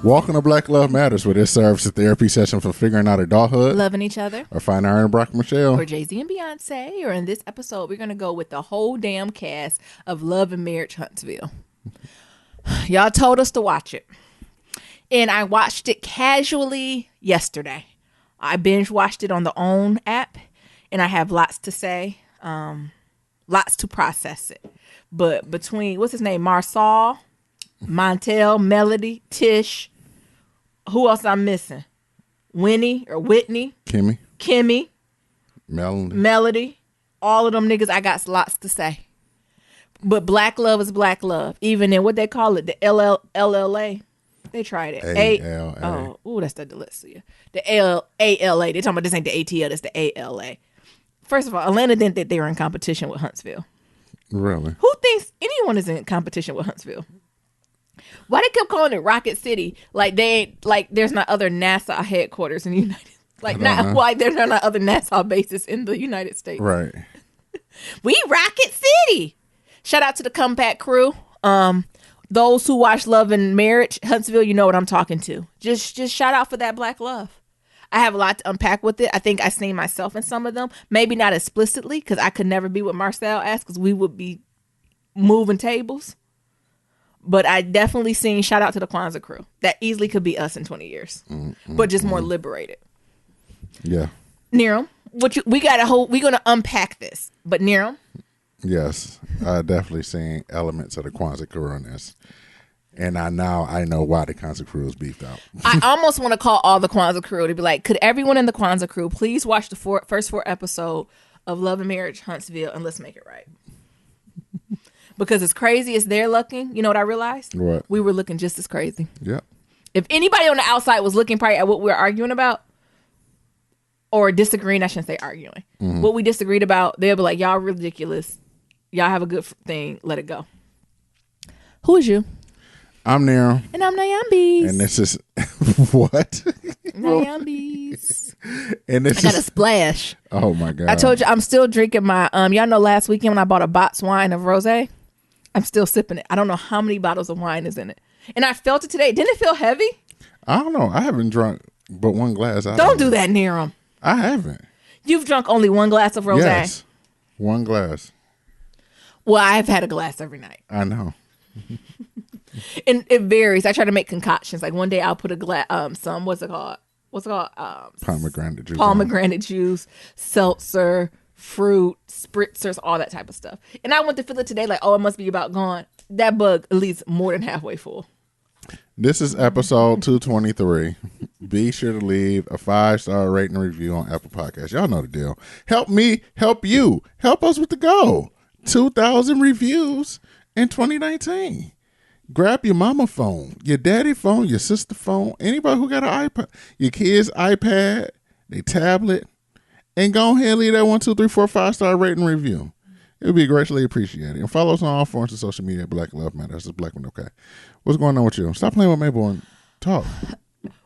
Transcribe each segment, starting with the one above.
Welcome to Black Love Matters, where this serves a therapy session for figuring out adulthood, loving each other, or finding Aaron, Brock, and Michelle, or Jay-Z and Beyonce. Or in this episode, we're going to go with the whole damn cast of Love and Marriage Huntsville. Y'all told us to watch it, and I watched it casually yesterday. I binge watched it on the OWN app, and I have lots to say, lots to process it. But between, what's his name, Marsal, Montel, Melody, Tish, who else I'm missing? Winnie or Whitney? Kimmy. Melody. All of them niggas, I got lots to say. But black love is black love. Even in what they call it, the LLA. They tried it. ALA. That's the dyslexia. The ALA. They talking about this ain't the ATL, that's the ALA. First of all, Atlanta didn't think they were in competition with Huntsville. Really? Who thinks anyone is in competition with Huntsville? Why they kept calling it Rocket City? Like they ain't, like there's not other NASA headquarters in the United States. Like not why there's not other NASA bases in the United States. Right. We Rocket City. Shout out to the Compact crew. Those who watch Love and Marriage Huntsville, you know what I'm talking to. Just shout out for that black love. I have a lot to unpack with it. I think I seen myself in some of them. Maybe not explicitly, because I could never be what Marcel asked, because we would be moving tables. But I definitely seen, shout out to the Kwanzaa crew. That easily could be us in 20 years. But just more liberated. Yeah. Niram, we're going to unpack this. But Niram? Yes. I definitely seen elements of the Kwanzaa crew on this. And I know why the Kwanzaa crew is beefed out. I almost want to call all the Kwanzaa crew to be like, could everyone in the Kwanzaa crew please watch the first 4 episodes of Love and Marriage Huntsville and let's make it right. Because as crazy as they're looking, you know what I realized? What? We were looking just as crazy. Yep. If anybody on the outside was looking probably at what we were arguing about, or disagreeing, I shouldn't say arguing, what we disagreed about, they'll be like, y'all ridiculous. Y'all have a good thing. Let it go. Who is you? I'm Nero. And I'm Nyambis. And this is what? Nyambis. And this I got a splash. Oh my God. I told you I'm still drinking my y'all know last weekend when I bought a box wine of rosé, I'm still sipping it. I don't know how many bottles of wine is in it. And I felt it today. Didn't it feel heavy? I don't know. I haven't drunk but one glass. Don't do that, Niram. I haven't. You've drunk only one glass of rosé? Yes. One glass. Well, I've had a glass every night. I know. And it varies. I try to make concoctions. Like one day I'll put a glass, some, what's it called? Pomegranate juice. Pomegranate juice, seltzer, fruit, spritzers, all that type of stuff. And I went to fill it today like, oh, it must be about gone. That bug at least more than halfway full. This is episode 223. Be sure to leave a 5-star rating and review on Apple Podcasts. Y'all know the deal. Help me, help you. Help us with the goal. 2,000 reviews in 2019. Grab your mama phone, your daddy phone, your sister phone, anybody who got an iPad, your kid's iPad, their tablet, and go ahead and leave that 1, 2, 3, 4, 5-star rating review. It would be greatly appreciated. And follow us on all forms of social media. Black Love Matters. That's Black One Okay. What's going on with you? Stop playing with Mabel and talk.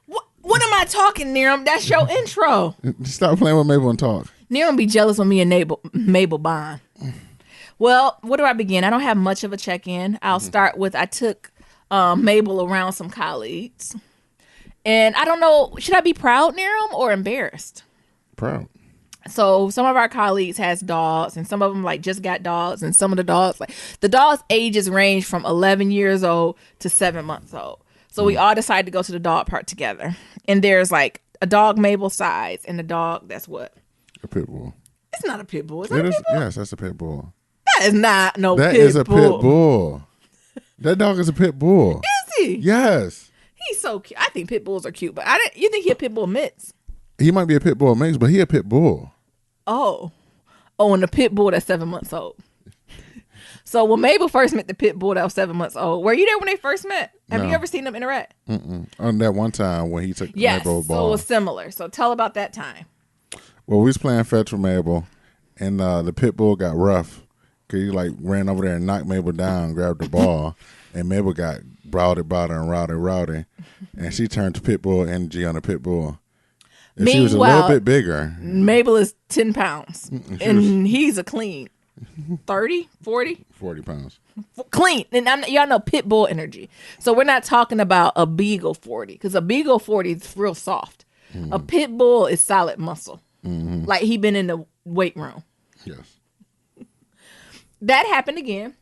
What am I talking, Niram? That's your intro. Stop playing with Mabel and talk. Niram be jealous when me and Mabel bond. Well, where do I begin? I don't have much of a check-in. I'll start with I took Mabel around some colleagues. And I don't know, should I be proud, Niram, or embarrassed? Proud. So some of our colleagues has dogs, and some of them like just got dogs, and some of the dogs, like the dogs' ages range from 11 years old to 7 months old. So we all decided to go to the dog park together. And there's like a dog Mabel size and a dog that's what? A pit bull. It's not a pit bull. Is that a pit bull? Yes, that's a pit bull. That is not no that pit bull. That is a pit bull. That dog is a pit bull. Is he? Yes. He's so cute. I think pit bulls are cute, but you think he a pit bull mix? He might be a pit bull mix, but he a pit bull. Oh, and the pit bull that's 7 months old. So when Mabel first met the pit bull that was 7 months old, were you there when they first met? Have you ever seen them interact? On that one time when he took Mabel's ball. So it was similar. So tell about that time. Well, we was playing fetch with Mabel, and the pit bull got rough. Cause he like ran over there and knocked Mabel down, grabbed the ball, and Mabel got rowdy, and she turned to pit bull energy on the pit bull. If she was a little bit bigger. Mabel is 10 pounds, and he's a clean. 30, 40. 40 pounds. Clean. And y'all know pit bull energy. So we're not talking about a beagle 40, because a beagle 40 is real soft. A pit bull is solid muscle. Like he been in the weight room. Yes. That happened again.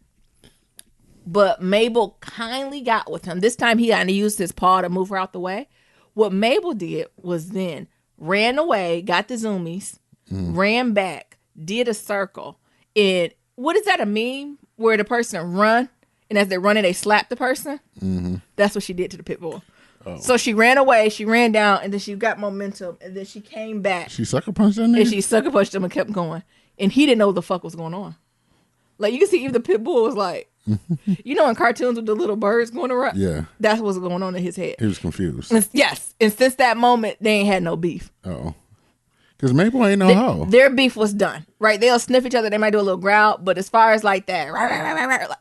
But Mabel kindly got with him. This time he had to use his paw to move her out the way. What Mabel did was then ran away, got the zoomies, ran back, did a circle. And what is that, a meme where the person run and as they're running they slap the person? That's what she did to the pit bull. Oh. So she ran away, she ran down, and then she got momentum, and then she came back. She sucker punched him? And she sucker punched him and kept going. And he didn't know what the fuck was going on. Like, you can see even the pit bull was like, you know in cartoons with the little birds going around? Yeah. That's what's going on in his head. He was confused. Yes. And since that moment, they ain't had no beef. Oh. Because Mabel ain't no hoe. Their beef was done, right? They'll sniff each other. They might do a little growl. But as far as like that, like,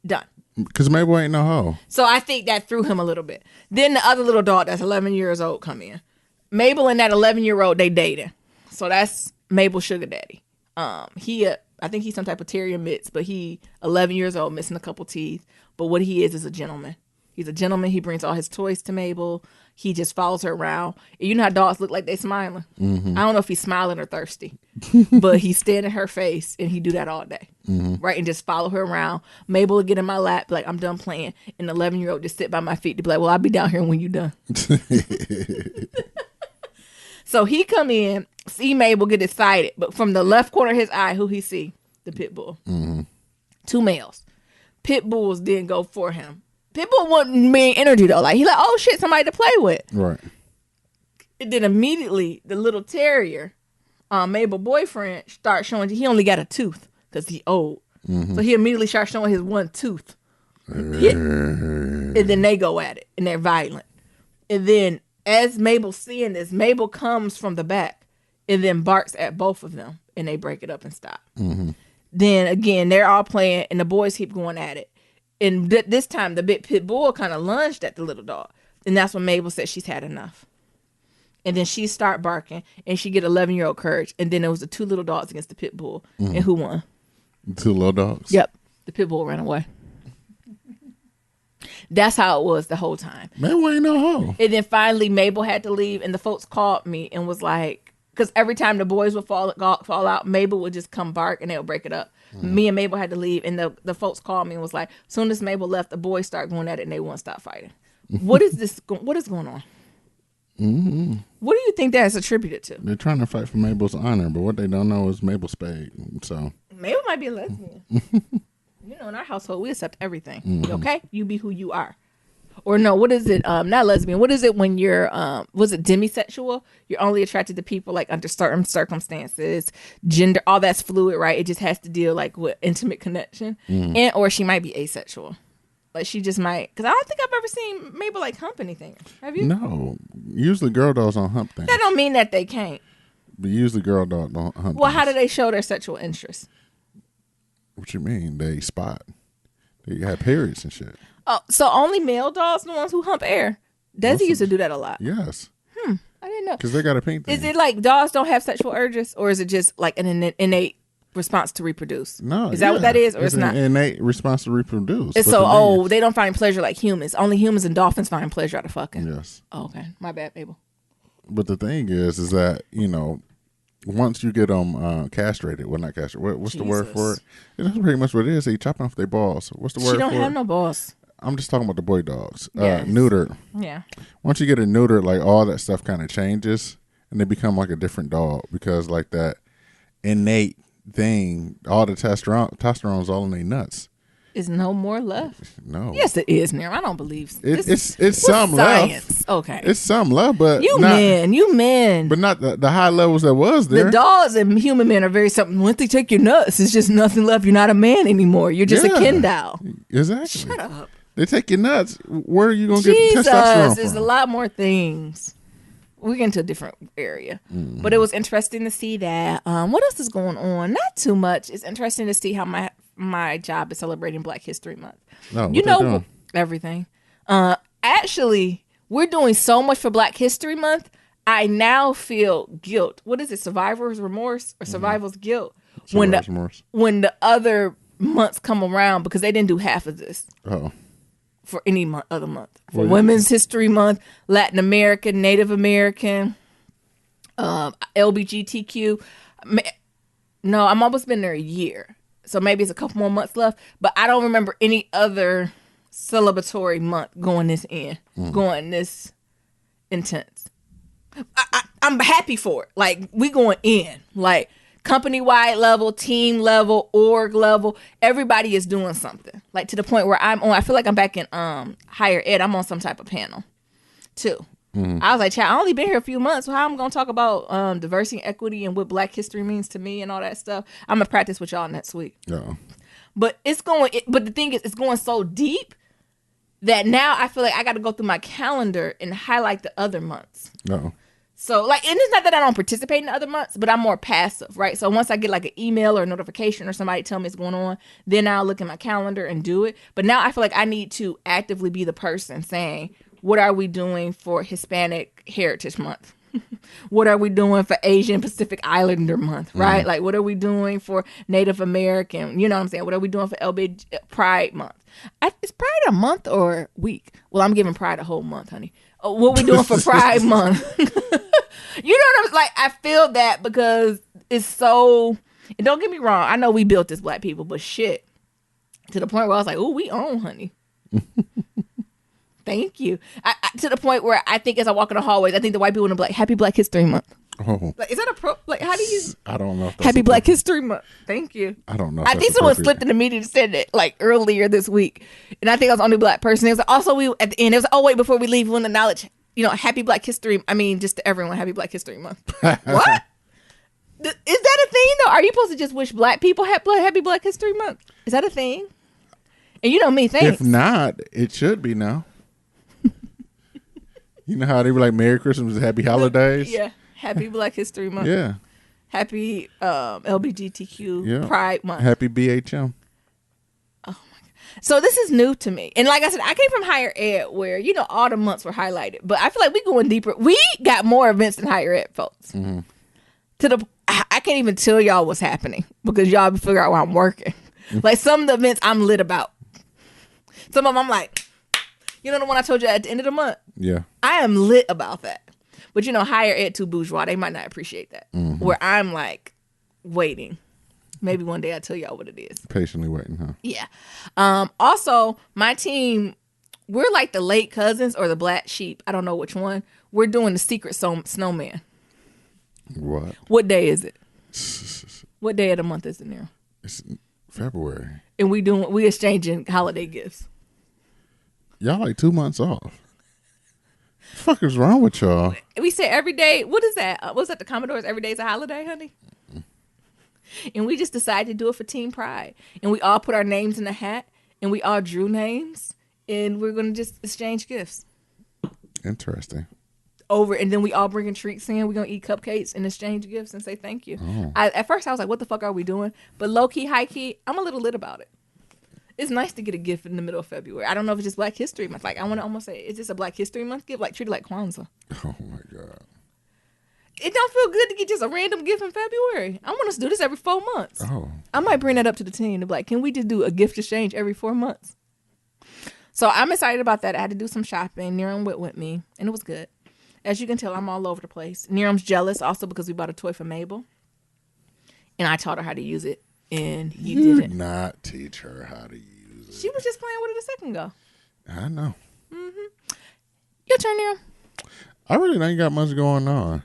done. Because Mabel ain't no hoe. So I think that threw him a little bit. Then the other little dog that's 11 years old come in. Mabel and that 11-year-old, they dating. So that's Mabel's sugar daddy. I think he's some type of terrier mix, but he 11 years old, missing a couple teeth. But what he is a gentleman. He's a gentleman. He brings all his toys to Mabel. He just follows her around. And you know how dogs look like they smiling? I don't know if he's smiling or thirsty, but he's staring in her face, and he do that all day, right? And just follow her around. Mabel will get in my lap, like, I'm done playing. And the 11-year-old just sit by my feet to be like, well, I'll be down here when you done. So he come in, see Mabel, get excited. But from the left corner of his eye, who he see? The pit bull. 2 males. Pit bulls didn't go for him. Pit bull wasn't main energy though. Like, he like, oh shit, somebody to play with. Right. And then immediately the little terrier, Mabel boyfriend, starts showing he only got a tooth because he old. So he immediately starts showing his one tooth. And then they go at it and they're violent. And then as Mabel's seeing this, Mabel comes from the back and then barks at both of them and they break it up and stop. Then again, they're all playing and the boys keep going at it. And this time, the big pit bull kind of lunged at the little dog. And that's when Mabel said she's had enough. And then she start barking, and she get 11-year-old courage. And then there was the 2 little dogs against the pit bull. And who won? 2 little dogs? Yep. The pit bull ran away. That's how it was the whole time. Mabel ain't no hoe. And then finally, Mabel had to leave, and the folks called me and was like, because every time the boys would fall out, Mabel would just come bark, and they would break it up. Me and Mabel had to leave, and the folks called me and was like, as soon as Mabel left, the boys start going at it, and they won't stop fighting. What is this? What is going on? What do you think that's attributed to? They're trying to fight for Mabel's honor, but what they don't know is Mabel's spade. So Mabel might be a lesbian. You know, in our household, we accept everything. Okay? You be who you are. Or no, what is it? Not lesbian. What is it when you're, was it demisexual? You're only attracted to people like under certain circumstances, gender, all that's fluid, right? It just has to deal like with intimate connection. And, or she might be asexual. Like she just might, because I don't think I've ever seen Mabel like hump anything. Have you? No. Usually girl dogs don't hump things. That don't mean that they can't. But usually girl dogs don't hump Well, things. how do they show their sexual interest? What you mean? They spot. They have periods and shit. Oh, so only male dogs, the ones who hump air. Desi used to do that a lot. Yes. I didn't know. Because they got a pink thing. Is it like dogs don't have sexual urges, or is it just like an innate response to reproduce? No. Is that what that is, or it's not? An innate response to reproduce. It's so, they don't find pleasure like humans. Only humans and dolphins find pleasure out of fucking. Yes. Oh, okay. My bad, Mabel. But the thing is that, you know, once you get them castrated, well, not castrated, what's the word for it? That's pretty much what it is. They chopping off their balls. What's the word for it? She don't have no balls. I'm just talking about the boy dogs. Yes. Neutered. Yeah. Once you get it neutered, like all that stuff kind of changes and they become like a different dog because like that innate thing, all the testosterone's all in their nuts. Is no more left? No. Yes, it is, Nir. I don't believe it's some science. left. Okay. It's some left, but you men. But not the high levels that was there. The dogs and human men are very something. Once they take your nuts, it's just nothing left. You're not a man anymore. You're just a Ken doll. Exactly. Shut up. They take your nuts. Where are you going to get the testosterone from? There's a lot more things. We get into a different area. But it was interesting to see that. What else is going on? Not too much. It's interesting to see how my job is celebrating Black History Month. Oh, you know, everything. Actually, we're doing so much for Black History Month. I now feel guilt. What is it? Survivor's remorse or survivor's guilt? when Rushmores. when the other months come around, because they didn't do half of this Oh. for any other month. For Women's History Month, Latin American, Native American, LBGTQ. No, I'm almost been there a year. So maybe it's a couple more months left. But I don't remember any other celebratory month going this intense. I'm happy for it. Like, we going in. Like, company-wide level, team level, org level. Everybody is doing something. Like, to the point where I feel like I'm back in higher ed. I'm on some type of panel, too. I was like, child, I only been here a few months. So how I'm going to talk about diversity and equity and what Black history means to me and all that stuff. I'm going to practice with y'all next week. Yeah. But but the thing is, it's going so deep that now I feel like I got to go through my calendar and highlight the other months. No. So, like, and it's not that I don't participate in the other months, but I'm more passive, right? So once I get like an email or a notification or somebody tell me it's going on, then I'll look at my calendar and do it. But now I feel like I need to actively be the person saying, what are we doing for Hispanic Heritage Month? What are we doing for Asian Pacific Islander Month, right? Like, what are we doing for Native American? You know what I'm saying? What are we doing for LB Pride Month? Is Pride a month or week? Well, I'm giving Pride a whole month, honey. What we doing for Pride Month? You know what I'm like? I feel that because it's so. And don't get me wrong, I know we built this, Black people, but shit, to the point where I was like, "Oh, we own, honey." Thank you. To the point where I think as I walk in the hallways, I think the white people want to be like, "Happy Black History Month." Oh. Like, is that like, how do you? I don't know. If Happy Black History Month. Thank you. I don't know. I think someone slipped in the meeting and said it like earlier this week, and I think I was the only Black person. It was like, also we at the end. It was like, oh wait, before we leave, we want to acknowledge, Happy Black History. I mean, just to everyone, Happy Black History Month. What? Is that a thing though? Are you supposed to just wish Black people Happy Black History Month? Is that a thing? And you know me, thanks. If not, it should be now. You know how they were like Merry Christmas and Happy Holidays? Yeah. Happy Black History Month. Yeah. Happy LGBTQ Pride Month. Happy BHM. Oh my God. So this is new to me. And like I said, I came from higher ed where, all the months were highlighted. But I feel like we going deeper. We got more events than higher ed folks. Mm-hmm. I can't even tell y'all what's happening because y'all figure out why I'm working. Mm-hmm. Like some of the events I'm lit about. Some of them I'm like, the one I told you at the end of the month? Yeah. I am lit about that. But, higher ed too bourgeois. They might not appreciate that. Mm-hmm. Where I'm like waiting. Maybe one day I'll tell y'all what it is. Patiently waiting, huh? Yeah. Also, my team, we're like the late cousins or the black sheep. I don't know which one. We're doing the secret snowman. What? What day is it? What day of the month is it now? It's February. And we exchanging holiday gifts. Y'all like 2 months off. What the fuck is wrong with y'all? We say every day. What is that? What's that? The Commodores? Every day is a holiday, honey. And we just decided to do it for Team Pride. And we all put our names in a hat. And we all drew names. And we're going to just exchange gifts. Interesting. And then we all bringing treats in. We're going to eat cupcakes and exchange gifts and say thank you. Oh. At first, I was like, what the fuck are we doing? But low-key, high-key, I'm a little lit about it. It's nice to get a gift in the middle of February. I don't know if it's just Black History Month. Like, I want to almost say, is this a Black History Month gift? Like, treat it like Kwanzaa. Oh, my God. It don't feel good to get just a random gift in February. I want us to do this every 4 months. Oh. I might bring that up to the team to be like, can we just do a gift exchange every 4 months? So I'm excited about that. I had to do some shopping. Niram went with me, and it was good. As you can tell, I'm all over the place. Niram's jealous also because we bought a toy for Mabel. And I taught her how to use it. And you didn't. Not teach her how to use it. She was just playing with it a second ago. I know. Mm-hmm. Your turn, Niram. I really ain't got much going on.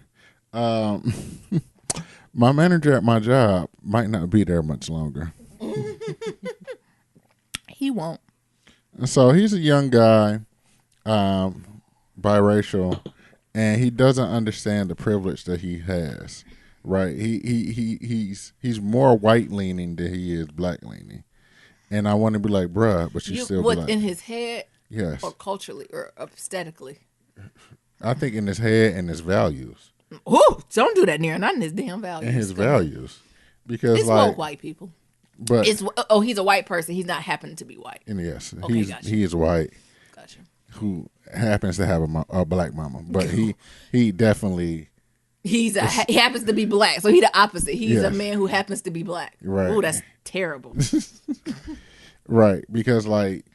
My manager at my job might not be there much longer. He won't. So he's a young guy, biracial, and he doesn't understand the privilege that he has. Right, he's more white leaning than he is black leaning, and I want to be like, bruh, but you still what be like, in his head, yes, or culturally or aesthetically. I think in his head and his values. Ooh, don't do that, not in his damn values. And his values, because it's like woke white people. But he's a white person. He's not happening to be white. And yes, okay, he is white. Gotcha. Who happens to have a black mama, but he definitely He happens to be black, so he the opposite. He's a Yes. man who happens to be black. Right. Oh, that's terrible. Right, because like,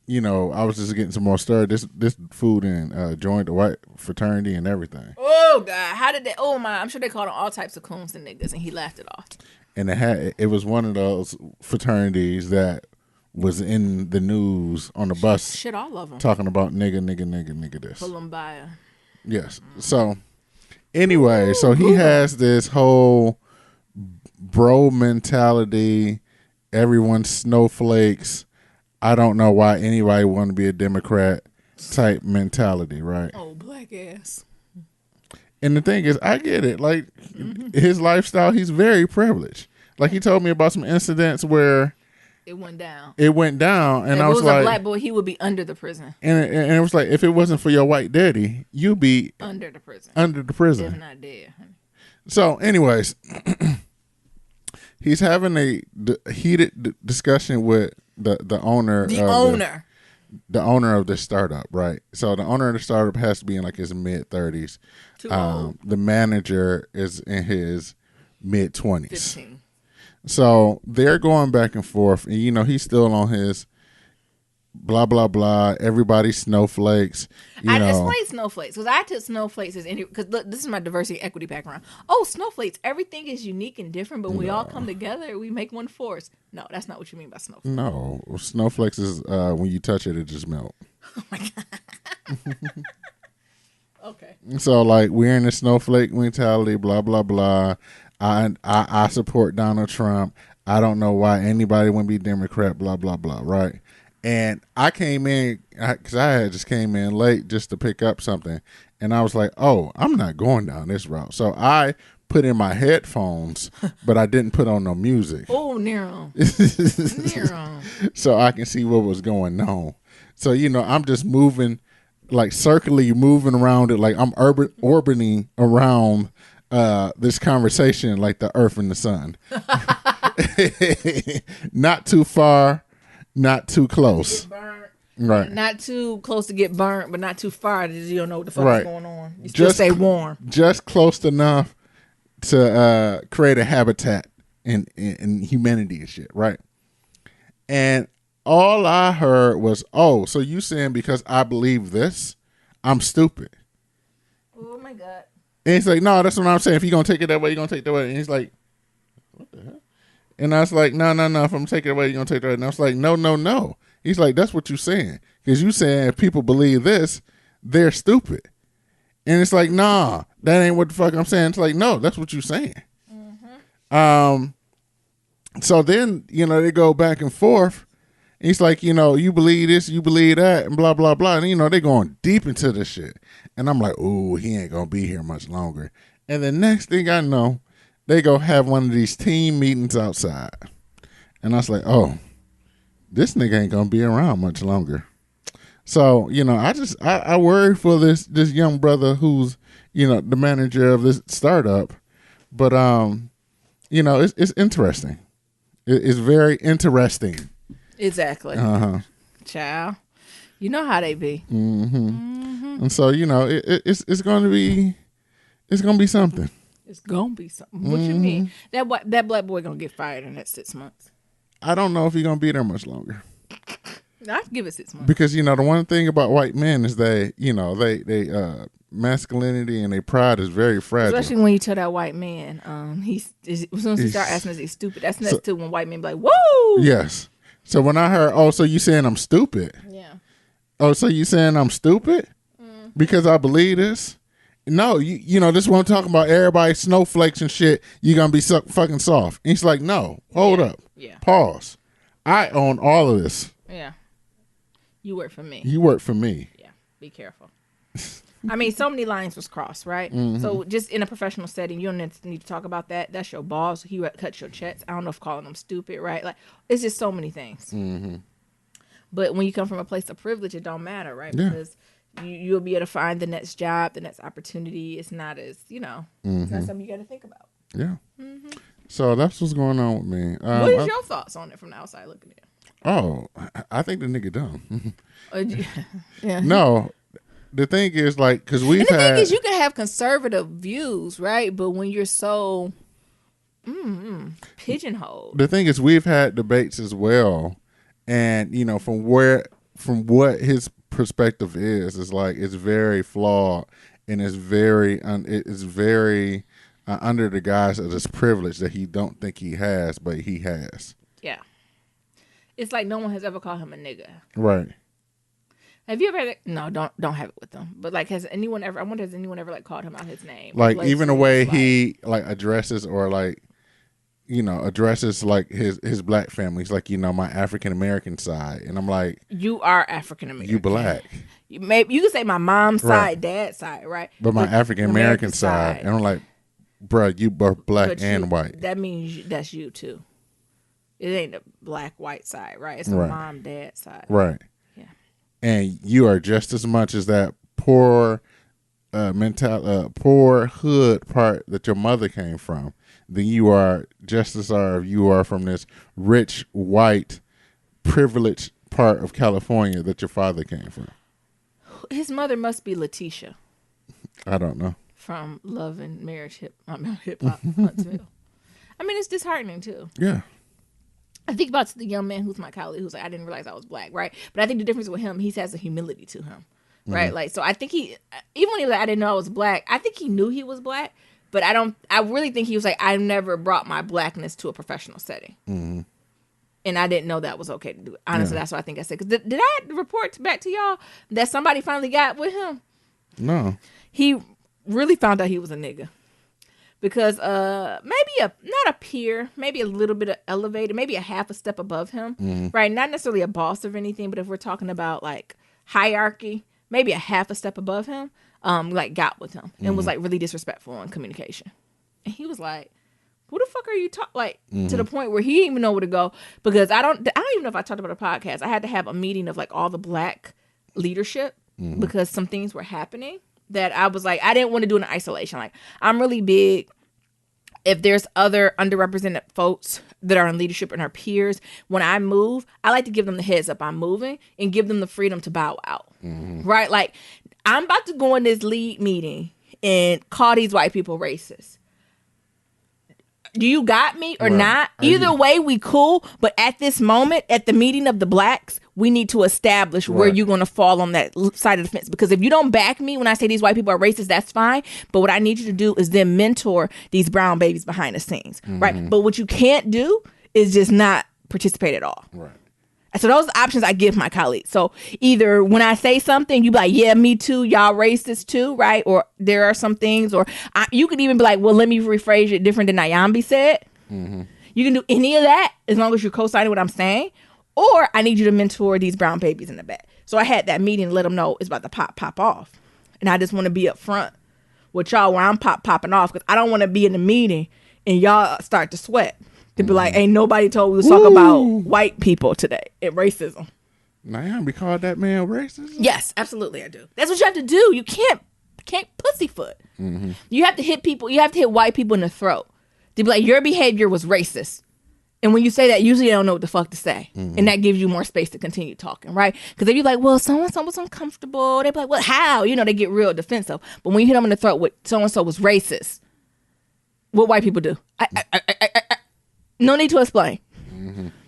you know, I was just getting some more stirred. This food and joined the white fraternity and everything. Oh God, how did they? Oh my, I'm sure they called him all types of coons and niggas, and he laughed it off. And it was one of those fraternities that was in the news on the bus. Shit, all of them Talking about nigga this. pull them by. Yes. So anyway, so he has this whole bro mentality. Everyone's snowflakes. I don't know why anybody want to be a Democrat type mentality, right? Oh, black ass. And the thing is, I get it. Like his lifestyle, he's very privileged. Like he told me about some incidents where it went down. And if I it was was like, a black boy, he would be under the prison. and it was like, if it wasn't for your white daddy, you'd be Under the prison. If not dead. Honey. So, anyways, he's having a heated discussion with the owner. The owner of the startup, right? So the owner of the startup has to be in like his mid-30s. Too old. The manager is in his mid-20s. 15. So they're going back and forth, and you know he's still on his blah blah blah. Everybody snowflakes. I explained snowflakes because I took snowflakes as any because look, this is my diversity and equity background. Oh, snowflakes! Everything is unique and different, but when we all come together, we make one force. No, that's not what you mean by snowflakes. No, snowflakes is when you touch it, it just melt. Oh my God. Okay. So like we're in the snowflake mentality, blah blah blah. I support Donald Trump. I don't know why anybody wouldn't be Democrat, blah blah blah, right? And I came in because I had just came in late just to pick up something, and I was like, oh, I'm not going down this route. So I put in my headphones, but I didn't put on no music. Oh, Nero. So I can see what was going on. So you know, I'm just moving, like circularly moving around it, like I'm orbiting around this conversation like the Earth and the Sun. Not too far, not too close. Right. Not too close to get burnt, but not too far that you don't know what the fuck is going on. You Just stay warm. Just close enough to create a habitat in humanity and shit, right? And all I heard was, oh, so you saying because I believe this, I'm stupid. Oh my God. And he's like, no, that's what I'm saying. If you're going to take it that way, you're going to take it that way. And he's like, what the hell? And I was like, no. If I'm taking it away, you're going to take it away. And I was like, no. He's like, that's what you're saying. Because you saying if people believe this, they're stupid. And it's like, nah, that ain't what the fuck I'm saying. It's like, no, that's what you're saying. Mm-hmm. So then, you know, they go back and forth. And he's like, you know, you believe this, you believe that, and blah, blah, blah. And, you know, they're going deep into this shit. And I'm like, ooh, he ain't going to be here much longer. And the next thing I know, they go have one of these team meetings outside. And I was like, oh, this nigga ain't going to be around much longer. So, you know, I worry for this young brother who's, you know, the manager of this startup. But, you know, it's interesting. It's very interesting. Exactly. Child. You know how they be. And so, you know, it's going to be something. It's going to be something. What you mean? That black boy going to get fired in that 6 months. I don't know if he's going to be there much longer. I'd give it 6 months. Because, you know, the one thing about white men is they masculinity and their pride is very fragile. Especially when you tell that white man, as soon as he start asking us, he's stupid. That's next to when white men be like, whoa. Yes. So when I heard, oh, so you saying I'm stupid? Yeah. Oh, so you saying I'm stupid? Because I believe this? No, you know, this is what I'm talking about. Everybody snowflakes and shit. You're going to be fucking soft. And he's like, no, hold up. Yeah. Pause. I own all of this. Yeah. You work for me. You work for me. Yeah. Be careful. I mean, so many lines was crossed, right? So just in a professional setting, you don't need to talk about that. That's your boss. He cuts your checks. I don't know if calling them stupid, right? Like, it's just so many things. But when you come from a place of privilege, it don't matter, right? Yeah. Because you'll be able to find the next job, the next opportunity. It's not as, you know, it's not something you got to think about. Yeah. So that's what's going on with me. What is your thoughts on it from the outside looking in? Oh, I think the nigga dumb. Yeah. No, the thing is, like, because we've And the had. thing is, you can have conservative views, right? But when you're so pigeonholed. The thing is, we've had debates as well, and you know, from what his perspective is like it's very flawed, and it's very under the guise of this privilege that he don't think he has, but he has. Yeah. It's like no one has ever called him a nigga. Right. Have you ever? No, don't have it with them. But like, has anyone ever? I wonder, has anyone ever like called him out his name? Like even the way he like addresses or like, you know, addresses like his black family. He's like, you know, my African American side, and I'm like, you are African American. You black. You can say my mom's side, dad's side, right? But my African American side, and I'm like, bruh, you both black and white. That means that's you too. It ain't the black white side, right? It's the mom dad side, right? And you are just as much as that poor poor hood part that your mother came from. Then you are just as you are from this rich, white, privileged part of California that your father came from. His mother must be Letitia. I don't know. From Love and Marriage Hip Hop Huntsville. I mean, it's disheartening too. Yeah. I think about the young man who's my colleague who's like, I didn't realize I was black, right? But I think the difference with him, he has a humility to him, right? Mm-hmm. Like, so I think even when he was like, I didn't know I was black, I think he knew he was black, but I really think he was like, I never brought my blackness to a professional setting. Mm-hmm. And I didn't know that was okay to do it. Honestly, that's what I think I said. Because did I report back to y'all that somebody finally got with him? No. He really found out he was a nigga. Because maybe not a peer, maybe a little bit of elevated, maybe a half a step above him, right? Not necessarily a boss or anything, but if we're talking about like hierarchy, maybe a half a step above him, like got with him and was like really disrespectful in communication. And he was like, "Who the fuck are you talking?" Like to the point where he didn't even know where to go, because I don't even know if I talked about a podcast. I had to have a meeting of like all the black leadership because some things were happening that I was like, I didn't want to do it in isolation. Like, I'm really big. If there's other underrepresented folks that are in leadership and our peers, when I move, I like to give them the heads up I'm moving and give them the freedom to bow out. Right? Like, I'm about to go in this lead meeting and call these white people racist. Do you got me or not? Either way, we cool. But at this moment, at the meeting of the blacks, we need to establish where you're going to fall on that side of the fence. Because if you don't back me when I say these white people are racist, that's fine. But what I need you to do is then mentor these brown babies behind the scenes, right? But what you can't do is just not participate at all. Right. So those are options I give my colleagues. So either when I say something, you be like, yeah, me too, y'all racist too, right? Or there are some things, or you could even be like, well, let me rephrase it different than Nyambi said. You can do any of that as long as you're co-signing what I'm saying. Or I need you to mentor these brown babies in the back. So I had that meeting to let them know it's about to pop off. And I just want to be up front with y'all where I'm popping off, because I don't want to be in the meeting and y'all start to sweat. To be like, ain't nobody told me to talk about white people today and racism. Nyambi called that man racist? Yes, absolutely I do. That's what you have to do. You can't pussyfoot. You have to hit people. You have to hit white people in the throat. To be like, your behavior was racist. And when you say that, usually they don't know what the fuck to say. And that gives you more space to continue talking, right? Because if you're like, well, so-and-so was uncomfortable. They be like, well, how? You know, they get real defensive. But when you hit them in the throat with so-and-so was racist, what white people do? No need to explain.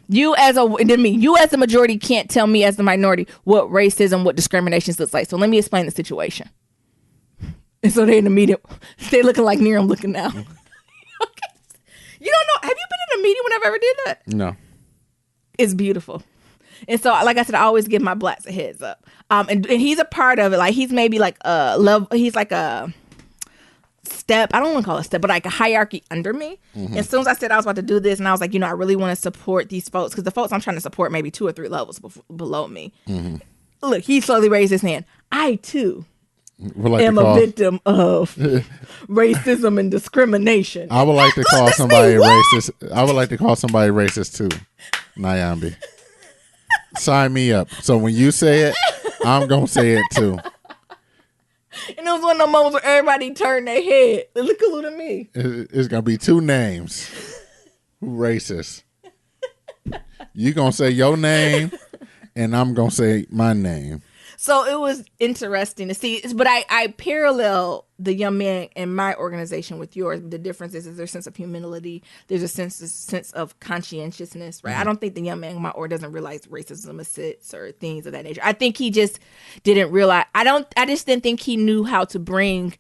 You as a majority can't tell me as the minority what racism, what discrimination looks like. So let me explain the situation. And so they're in the meeting. They're looking like Near I'm looking now. Okay. You don't know. Have you been in a meeting when I've ever did that? No. It's beautiful. And so, like I said, I always give my blacks a heads up. And he's a part of it. Like, he's maybe like he's like a step, I don't want to call it a step, but like a hierarchy under me. And as soon as I said I was about to do this, and I was like, I really want to support these folks, because the folks I'm trying to support maybe 2 or 3 levels below me. Look, he slowly raised his hand. I too am a victim of racism and discrimination. I would like to call somebody racist. I would like to call somebody racist too, Nyambi. Sign me up. So when you say it, I'm gonna say it too. And it was one of those moments where everybody turned their head. They look cool to me. It's going to be 2 names. Racist. You going to say your name, and I'm going to say my name. So it was interesting to see. But I parallel the young man in my organization with yours. The difference is there's a sense of humility. There's a sense of conscientiousness, right? I don't think the young man in my org doesn't realize racism exists or things of that nature. I think he just didn't realize. I just didn't think he knew how to bring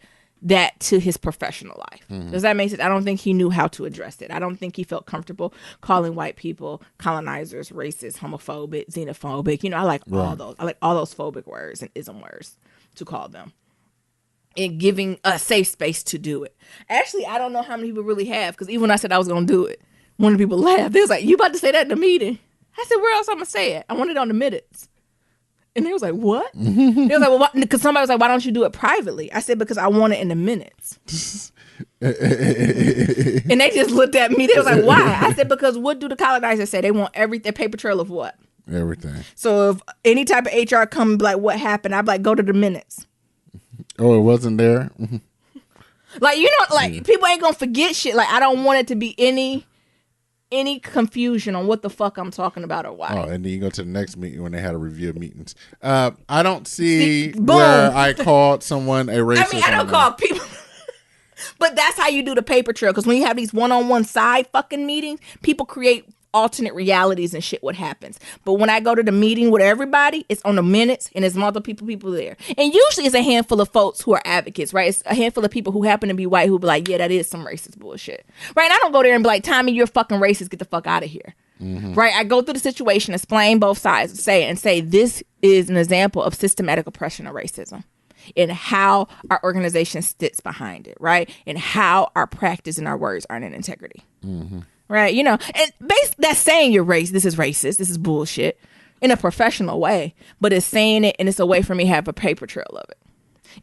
that to his professional life. Does that make sense? I don't think he knew how to address it. I don't think he felt comfortable calling white people colonizers, racist, homophobic, xenophobic. You know, I like all those. I like all those phobic words and ism words to call them. And giving a safe space to do it. Actually, I don't know how many people really have, because even when I said I was going to do it, one of the people laughed. They was like, you about to say that in the meeting? I said, where else I'm going to say it? I want it on the minutes. And they was like, what? They was like, well, because somebody was like, why don't you do it privately? I said, because I want it in the minutes. And they just looked at me. They was like, why? I said, because what do the colonizers say? They want everything, paper trail of what? Everything. So if any type of HR come and be like, what happened? I'd be like, go to the minutes. Oh, it wasn't there? Like, you know, like, people ain't going to forget shit. Like, I don't want it to be any confusion on what the fuck I'm talking about or why. Oh, and then you go to the next meeting when they had a review of meetings. I don't see where I called someone a racist. I mean, I don't call people. But that's how you do the paper trail. Because when you have these one-on-one side fucking meetings, people create alternate realities and shit what happens. But when I go to the meeting with everybody, it's on the minutes and there's multiple people there. And usually it's a handful of folks who are advocates, right? It's a handful of people who happen to be white who be like, yeah, that is some racist bullshit. Right? And I don't go there and be like, Tommy, you're fucking racist. Get the fuck out of here. Right? I go through the situation, explain both sides, say this is an example of systematic oppression or racism. And how our organization sits behind it, right? And how our practice and our words aren't in integrity. Right, you know, and that's saying you're racist. This is racist. This is bullshit in a professional way. But it's saying it, and it's a way for me to have a paper trail of it.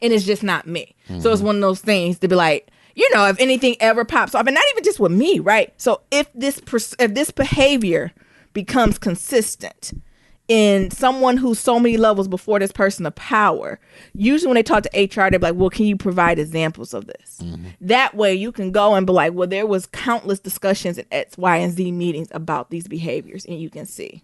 And it's just not me. So it's one of those things to be like, you know, if anything ever pops off, and not even just with me, right? So if this behavior becomes consistent in someone who's so many levels before this person of power, usually when they talk to HR, they're like, well, can you provide examples of this? That way you can go and be like, well, there was countless discussions at X, Y, and Z meetings about these behaviors, and you can see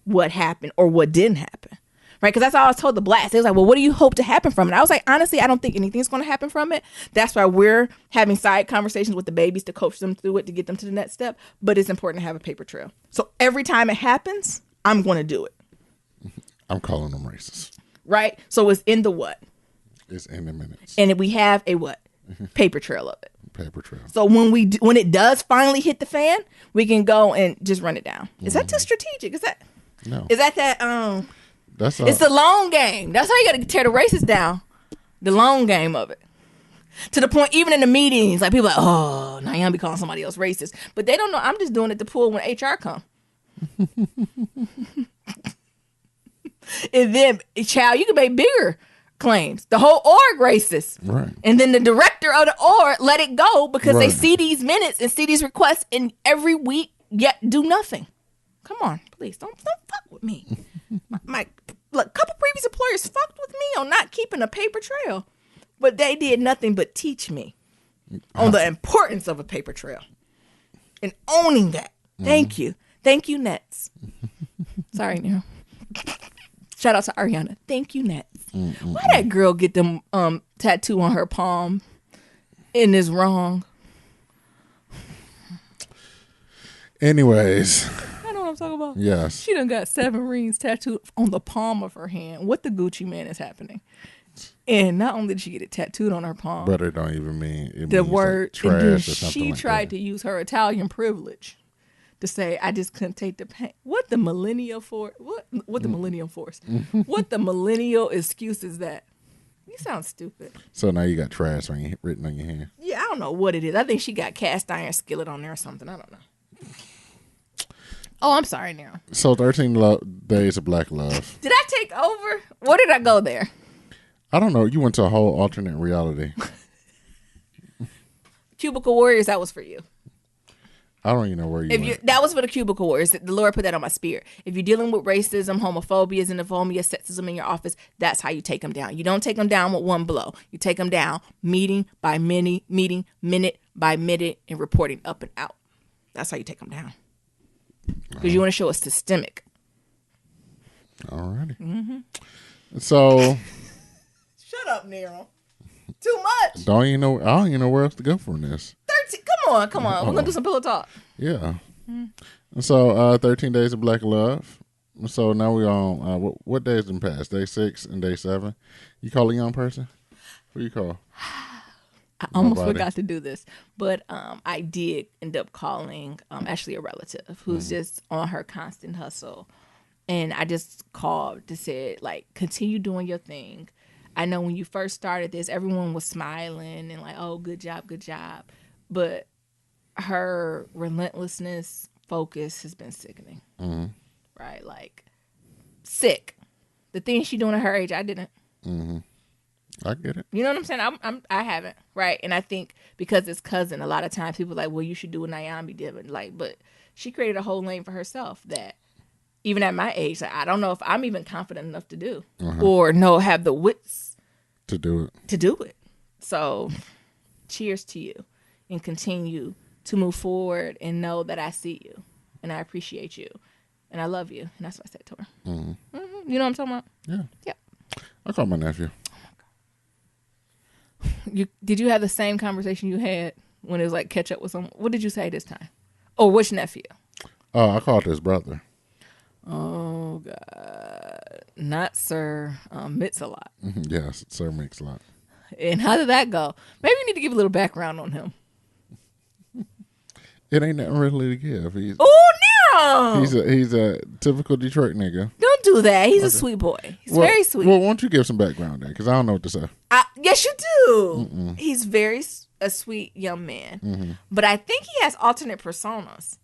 what happened or what didn't happen. Right? Because that's all I was told the blast. They was like, well, what do you hope to happen from it? I was like, honestly, I don't think anything's going to happen from it. That's why we're having side conversations with the babies to coach them through it, to get them to the next step. But it's important to have a paper trail. So every time it happens, I'm going to do it. I'm calling them racist. Right? So it's in the what? It's in the minutes. And we have a what? Paper trail of it. Paper trail. So when it does finally hit the fan, we can go and just run it down. Is that too strategic? Is that? No. Is that That's it's the long game. That's how you got to tear the racists down. The long game of it. To the point, even in the meetings, like people are like, oh, now y'all be calling somebody else racist. But they don't know. I'm just doing it to pull when HR come. And then, child, you can make bigger claims. The whole org racist. Right. And then the director of the org let it go because they see these minutes and see these requests and every week yet do nothing. Come on, please. Don't fuck with me. Look, a couple previous employers fucked with me on not keeping a paper trail. But they did nothing but teach me on the importance of a paper trail. And owning that. Thank you. Thank you, Nets. Sorry, Nero. Shout out to Ariana. Thank you, Nets. Why that girl get them tattoo on her palm and is wrong? Anyways. I know what I'm talking about. Yes. She done got 7 rings tattooed on the palm of her hand. What the Gucci man is happening? And not only did she get it tattooed on her palm, but it don't even mean it the means word like trash or something. She like tried that. to use her Italian privilege to say, I just couldn't take the pain. What the millennial force? What the millennial force? What the millennial excuse is that? You sound stupid. So now you got trash written on your hand. Yeah, I don't know what it is. I think she got cast iron skillet on there or something. I don't know. Oh, I'm sorry now. So 13 Days of Black Love. Did I take over? Where did I go there? I don't know. You went to a whole alternate reality. Cubicle Warriors, that was for you. I don't even know where you went. That was for the Cubicle Warriors. The Lord put that on my spirit. If you're dealing with racism, homophobia, xenophobia, sexism in your office, that's how you take them down. You don't take them down with one blow. You take them down meeting by meeting, minute by minute, and reporting up and out. That's how you take them down. Because you want to show it's systemic. All righty. So Shut up, Nero. Too much. I don't even know where else to go from this. 13. Come on. We're gonna do some pillow talk. Yeah. So 13 days of black love. So now we on what days done passed? Day 6 and day 7. You call a young person? Who you call? I almost forgot to do this, but I did end up calling actually a relative who's just on her constant hustle. And I just called to say, like, continue doing your thing. I know when you first started this, everyone was smiling and like, oh, good job. But her relentlessness, focus has been sickening. Mm-hmm. Right? Like, sick. The things she doing at her age, I didn't. Mm-hmm. I get it. You know what I'm saying? I haven't, right? And I think because it's cousin, a lot of times people are like, well, you should do what Nyami did, like, but she created a whole lane for herself that even at my age, like, I don't know if I'm even confident enough to do or have the wits to do it. So, cheers to you, and continue to move forward and know that I see you and I appreciate you and I love you, and that's what I said to her. Mm-hmm. Mm-hmm. You know what I'm talking about? Yeah. Yep. I called my nephew. Did you have the same conversation you had when it was like catch up with someone? What did you say this time? Oh, which nephew? Oh, I called his brother. Oh God, not Sir Mitts a lot. Yes, Sir Mix a lot. And how did that go? Maybe we need to give a little background on him. It ain't nothing really to give. He's no. He's a typical Detroit nigga. Don't do that. He's a sweet boy. He's very sweet. Well, why don't you give some background there? Because I don't know what to say. Yes, you do. Mm-mm. He's a sweet young man. Mm-hmm. But I think he has alternate personas.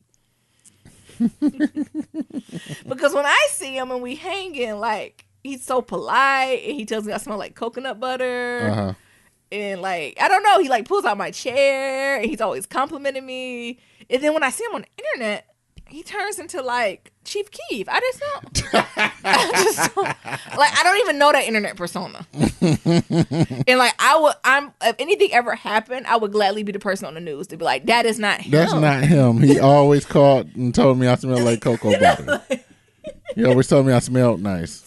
Because when I see him and we hanging, like, he's so polite and he tells me I smell like coconut butter. Uh-huh. And, like, I don't know. He, like, pulls out my chair and he's always complimenting me. And then when I see him on the internet, he turns into, like, Chief Keef. I just don't. Like, I don't even know that internet persona. And, like, if anything ever happened, I would gladly be the person on the news to be like, that is not him. That's not him. He always called and told me I smelled like cocoa butter. He always told me I smelled nice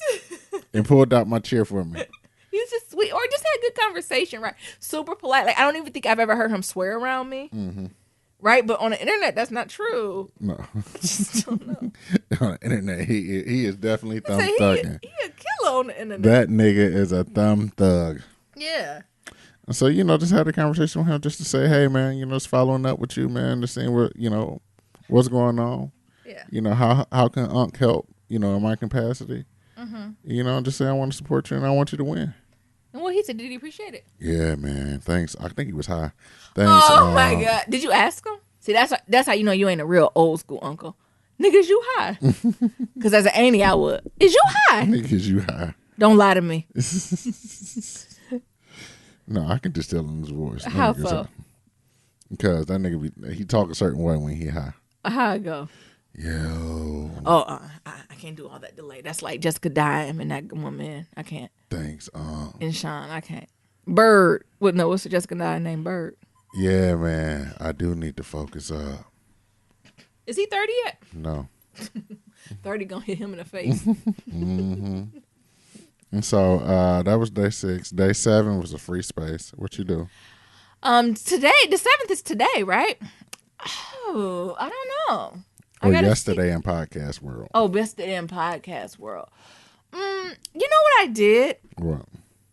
and pulled out my chair for me. He's just sweet. Or just had a good conversation, right? Super polite. Like, I don't even think I've ever heard him swear around me. Mm-hmm. Right? But on the internet, that's not true. No. Just don't know. On the internet, he is definitely thumb thugging. He a killer on the internet. That nigga is a thumb thug. Yeah. So, just had a conversation with him just to say, hey, man, just following up with you, man, to see what, what's going on. Yeah. How can Unc help, in my capacity? Mm-hmm. Just say I want to support you and I want you to win. And what he said, did he appreciate it? Yeah, man. Thanks. I think he was high. Thanks. Oh, my God. Did you ask him? See, that's how you know you ain't a real old school uncle. Niggas, you high. Because as an auntie, I would. Is you high? Niggas, you high. Don't lie to me. No, I can just tell in his voice. How so? Because that nigga, he talk a certain way when he high. How it go? Yo. Oh, I can't do all that delay. That's like Jessica Dime and that woman. I can't. Thanks. And Sean, I can't. Bird. What's the Jessica Dime name? Bird. Yeah, man. I do need to focus up. Is he 30 yet? No. 30 gonna hit him in the face. Mm-hmm. And so that was day 6. Day 7 was a free space. What you do? Today, the 7th is today, right? Oh, I don't know. Or yesterday in podcast world. Oh, yesterday in podcast world. You know what I did? What?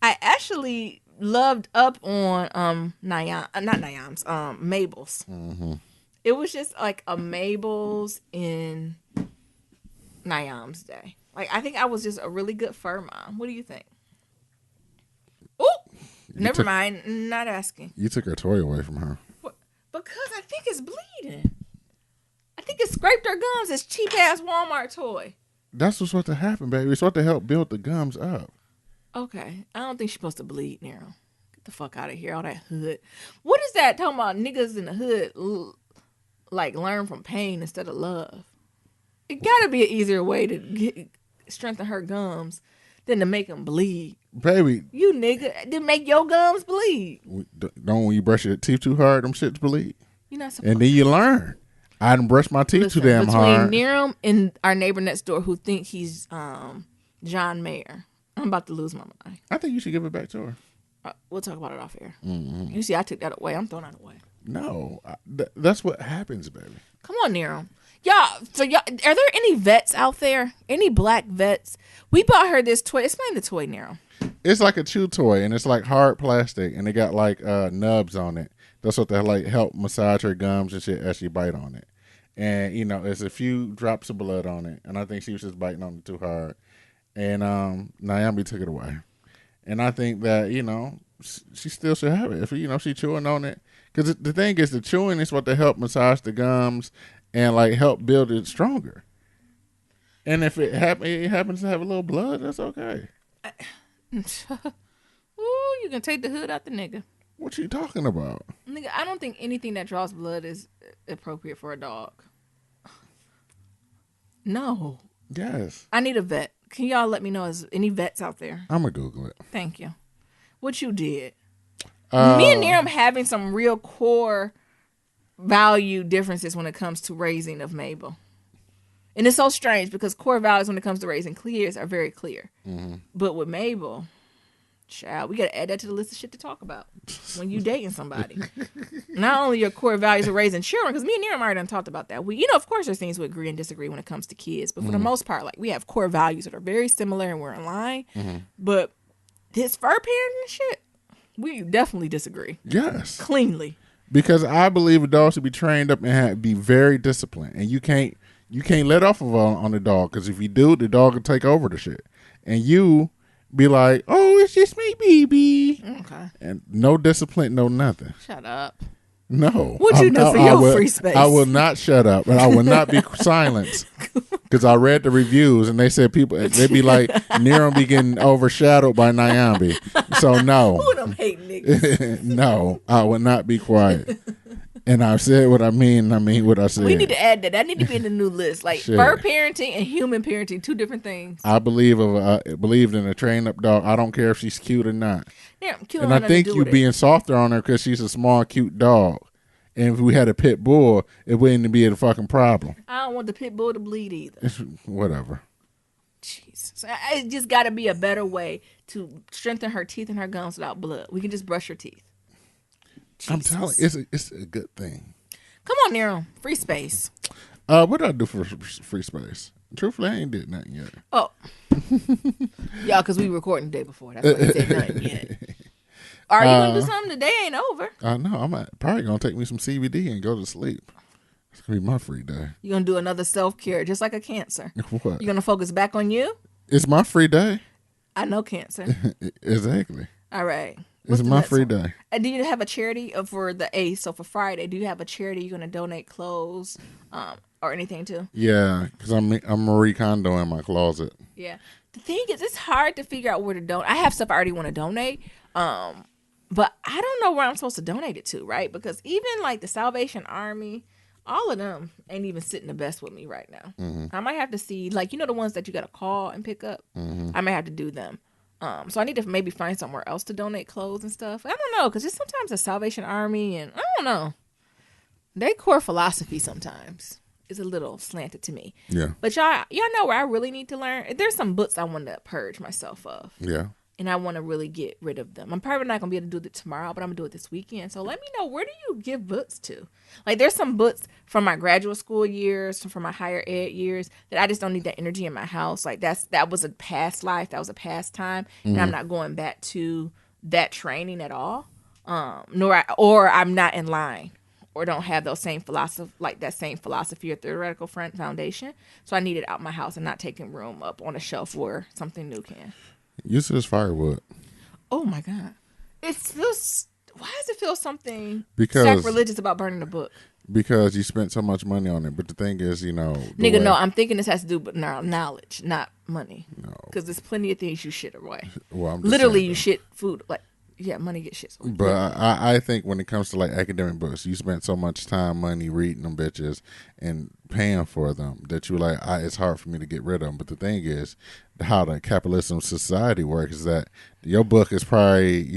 I actually loved up on Mabel's. Mm-hmm. It was just like a Mabel's in Nyam's day. Like, I think I was just a really good fur mom. What do you think? Oh, never mind. Not asking. You took her toy away from her. What? Because I think it's bleeding. I think it scraped her gums. This cheap ass Walmart toy. That's what's supposed to happen, baby. It's supposed to help build the gums up. Okay. I don't think she's supposed to bleed, Nero. Get the fuck out of here. All that hood. What is that talking about? Niggas in the hood like learn from pain instead of love. It gotta be an easier way to strengthen her gums than to make them bleed. Baby. You nigga, to make your gums bleed. Don't when you brush your teeth too hard, them shits bleed. You're not supposed. And then you learn. I didn't brush my teeth too damn hard. Between Niram and our neighbor next door who think he's John Mayer, I'm about to lose my mind. I think you should give it back to her. We'll talk about it off air. Mm-hmm. You see, I took that away. I'm throwing that away. No, that's what happens, baby. Come on, Nero. Y'all, are there any vets out there? Any black vets? We bought her this toy. Explain the toy, Nero. It's like a chew toy, and it's like hard plastic, and it got like nubs on it. That's what they like help massage her gums and shit as she bite on it. And you know, there's a few drops of blood on it, and I think she was just biting on it too hard. And Naomi took it away, and I think that she still should have it if she chewing on it, because the thing is the chewing is what they help massage the gums and like help build it stronger. And if it happens to have a little blood, that's okay. Ooh, you can take the hood out the nigga. What you talking about? Nigga, I don't think anything that draws blood is appropriate for a dog. No. Yes. I need a vet. Can y'all let me know, is any vets out there? I'm going to Google it. Thank you. What you did. Me and Niram having some real core value differences when it comes to raising of Mabel. And it's so strange because core values when it comes to raising Clears are very clear. Mm-hmm. But with Mabel, child, we got to add that to the list of shit to talk about when you dating somebody. Not only your core values of raising children, because me and Niram already done talked about that. We, of course, there's things we agree and disagree when it comes to kids. But for the most part, like we have core values that are very similar and we're in line. Mm-hmm. But this fur parenting shit, we definitely disagree. Yes. Cleanly. Because I believe a dog should be trained up and be very disciplined. And you can't let off of on the dog, because if you do, the dog will take over the shit. And you be like, oh, it's just me, baby. Okay. And no discipline, no nothing. Shut up. No. What'd you do for your free space? I will not shut up, and I will not be silenced. Because I read the reviews, and they said they be like, Nero be getting overshadowed by Nyambi. So no. Who them hate niggas? No, I will not be quiet. And I've said what I mean, I mean what I said. We need to add that. That need to be in the new list. Like fur parenting and human parenting, two different things. I believed in a trained up dog. I don't care if she's cute or not. Yeah, cute. And I think you being softer on her because she's a small, cute dog. And if we had a pit bull, it wouldn't be a fucking problem. I don't want the pit bull to bleed either. Whatever. Jesus. It just got to be a better way to strengthen her teeth and her gums without blood. We can just brush her teeth. Jesus. I'm telling you, it's a good thing. Come on, Nero. Free space. What did I do for free space? Truthfully, I ain't did nothing yet. Oh. Y'all, because we recording the day before. That's why he said nothing yet. Are you going to do something? The day ain't over. I know. I'm probably going to take me some CBD and go to sleep. It's going to be my free day. You're going to do another self-care, just like a cancer. What? You're going to focus back on you? It's my free day. I know cancer. Exactly. All right. It's my free day. And do you have a charity for the 8th? So for Friday, do you have a charity you're going to donate clothes or anything to? Yeah, because I'm Marie Kondo in my closet. Yeah. The thing is, it's hard to figure out where to donate. I have stuff I already want to donate, but I don't know where I'm supposed to donate it to, right? Because even like the Salvation Army, all of them ain't even sitting the best with me right now. Mm-hmm. I might have to see, like, the ones that you got to call and pick up. Mm-hmm. I might have to do them. So I need to maybe find somewhere else to donate clothes and stuff. I don't know, because just sometimes the Salvation Army and I don't know, their core philosophy sometimes is a little slanted to me. Yeah. But y'all know where I really need to learn. There's some books I want to purge myself of. Yeah. And I want to really get rid of them. I'm probably not going to be able to do it tomorrow, but I'm going to do it this weekend. So let me know, where do you give books to? Like, there's some books from my graduate school years, from my higher ed years, that I just don't need that energy in my house. Like, that was a past life. That was a past time. Mm-hmm. And I'm not going back to that training at all. Or I'm not in line, or don't have those same philosophy, like that same philosophy or theoretical foundation. So I need it out my house and not taking room up on a shelf where something new can. Use it as firewood. Oh my God. It feels, why does it feel something sacrilegious about burning a book? Because you spent so much money on it. But the thing is, Nigga, no, I'm thinking this has to do with knowledge, not money. No. Because there's plenty of things you shit away. Well, I'm just literally, saying, you shit food. Like, yeah, money gets shit away. But I think when it comes to like academic books, you spent so much time, money reading them bitches and paying for them that you're like, it's hard for me to get rid of them. But the thing is, how the capitalism society works is that your book is probably,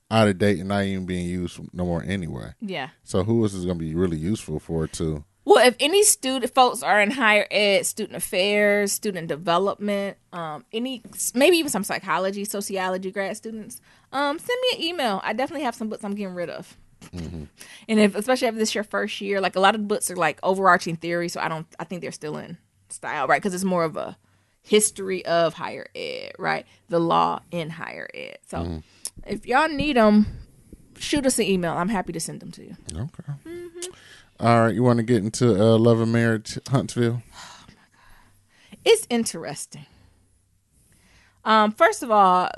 out of date and not even being used no more anyway. Yeah. So who is this going to be really useful for to Well, if any student folks are in higher ed, student affairs, student development, maybe even some psychology, sociology grad students, send me an email. I definitely have some books I'm getting rid of. Mm-hmm. And especially if this is your first year, like a lot of the books are like overarching theory, so I think they're still in style, right? Because it's more of a history of higher ed, right? The law in higher ed. So if y'all need them, shoot us an email. I'm happy to send them to you. Okay. Mm-hmm. All right. You want to get into Love and Marriage Huntsville? Oh my God. It's interesting. First of all,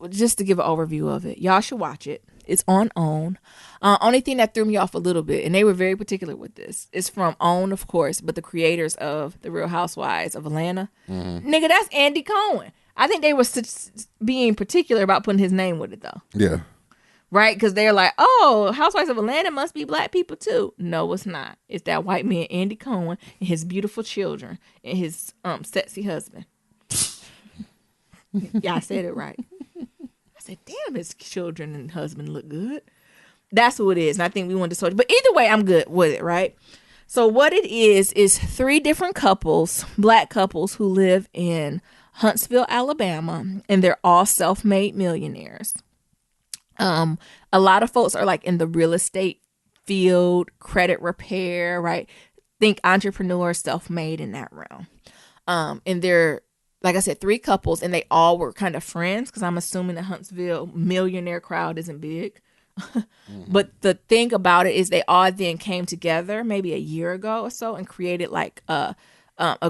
just to give an overview of it, y'all should watch it. It's on OWN. Only thing that threw me off a little bit, and they were very particular with this, is from OWN, of course, but the creators of The Real Housewives of Atlanta. Mm-hmm. Nigga, that's Andy Cohen. I think they were being particular about putting his name with it, though. Yeah. Right? Because they're like, oh, Housewives of Atlanta must be black people, too. No, it's not. It's that white man, Andy Cohen, and his beautiful children, and his sexy husband. Yeah, I said it right. I said, damn, his children and husband look good. That's who it is. And I think we wanted to soldier. But either way, I'm good with it, right? So what it is 3 different couples, black couples who live in Huntsville, Alabama, and they're all self-made millionaires. A lot of folks are like in the real estate field, credit repair, right? Think entrepreneur, self-made in that realm. And they're, like I said, 3 couples, and they all were kind of friends, because I'm assuming the Huntsville millionaire crowd isn't big. But the thing about it is they all then came together maybe a year ago or so and created like a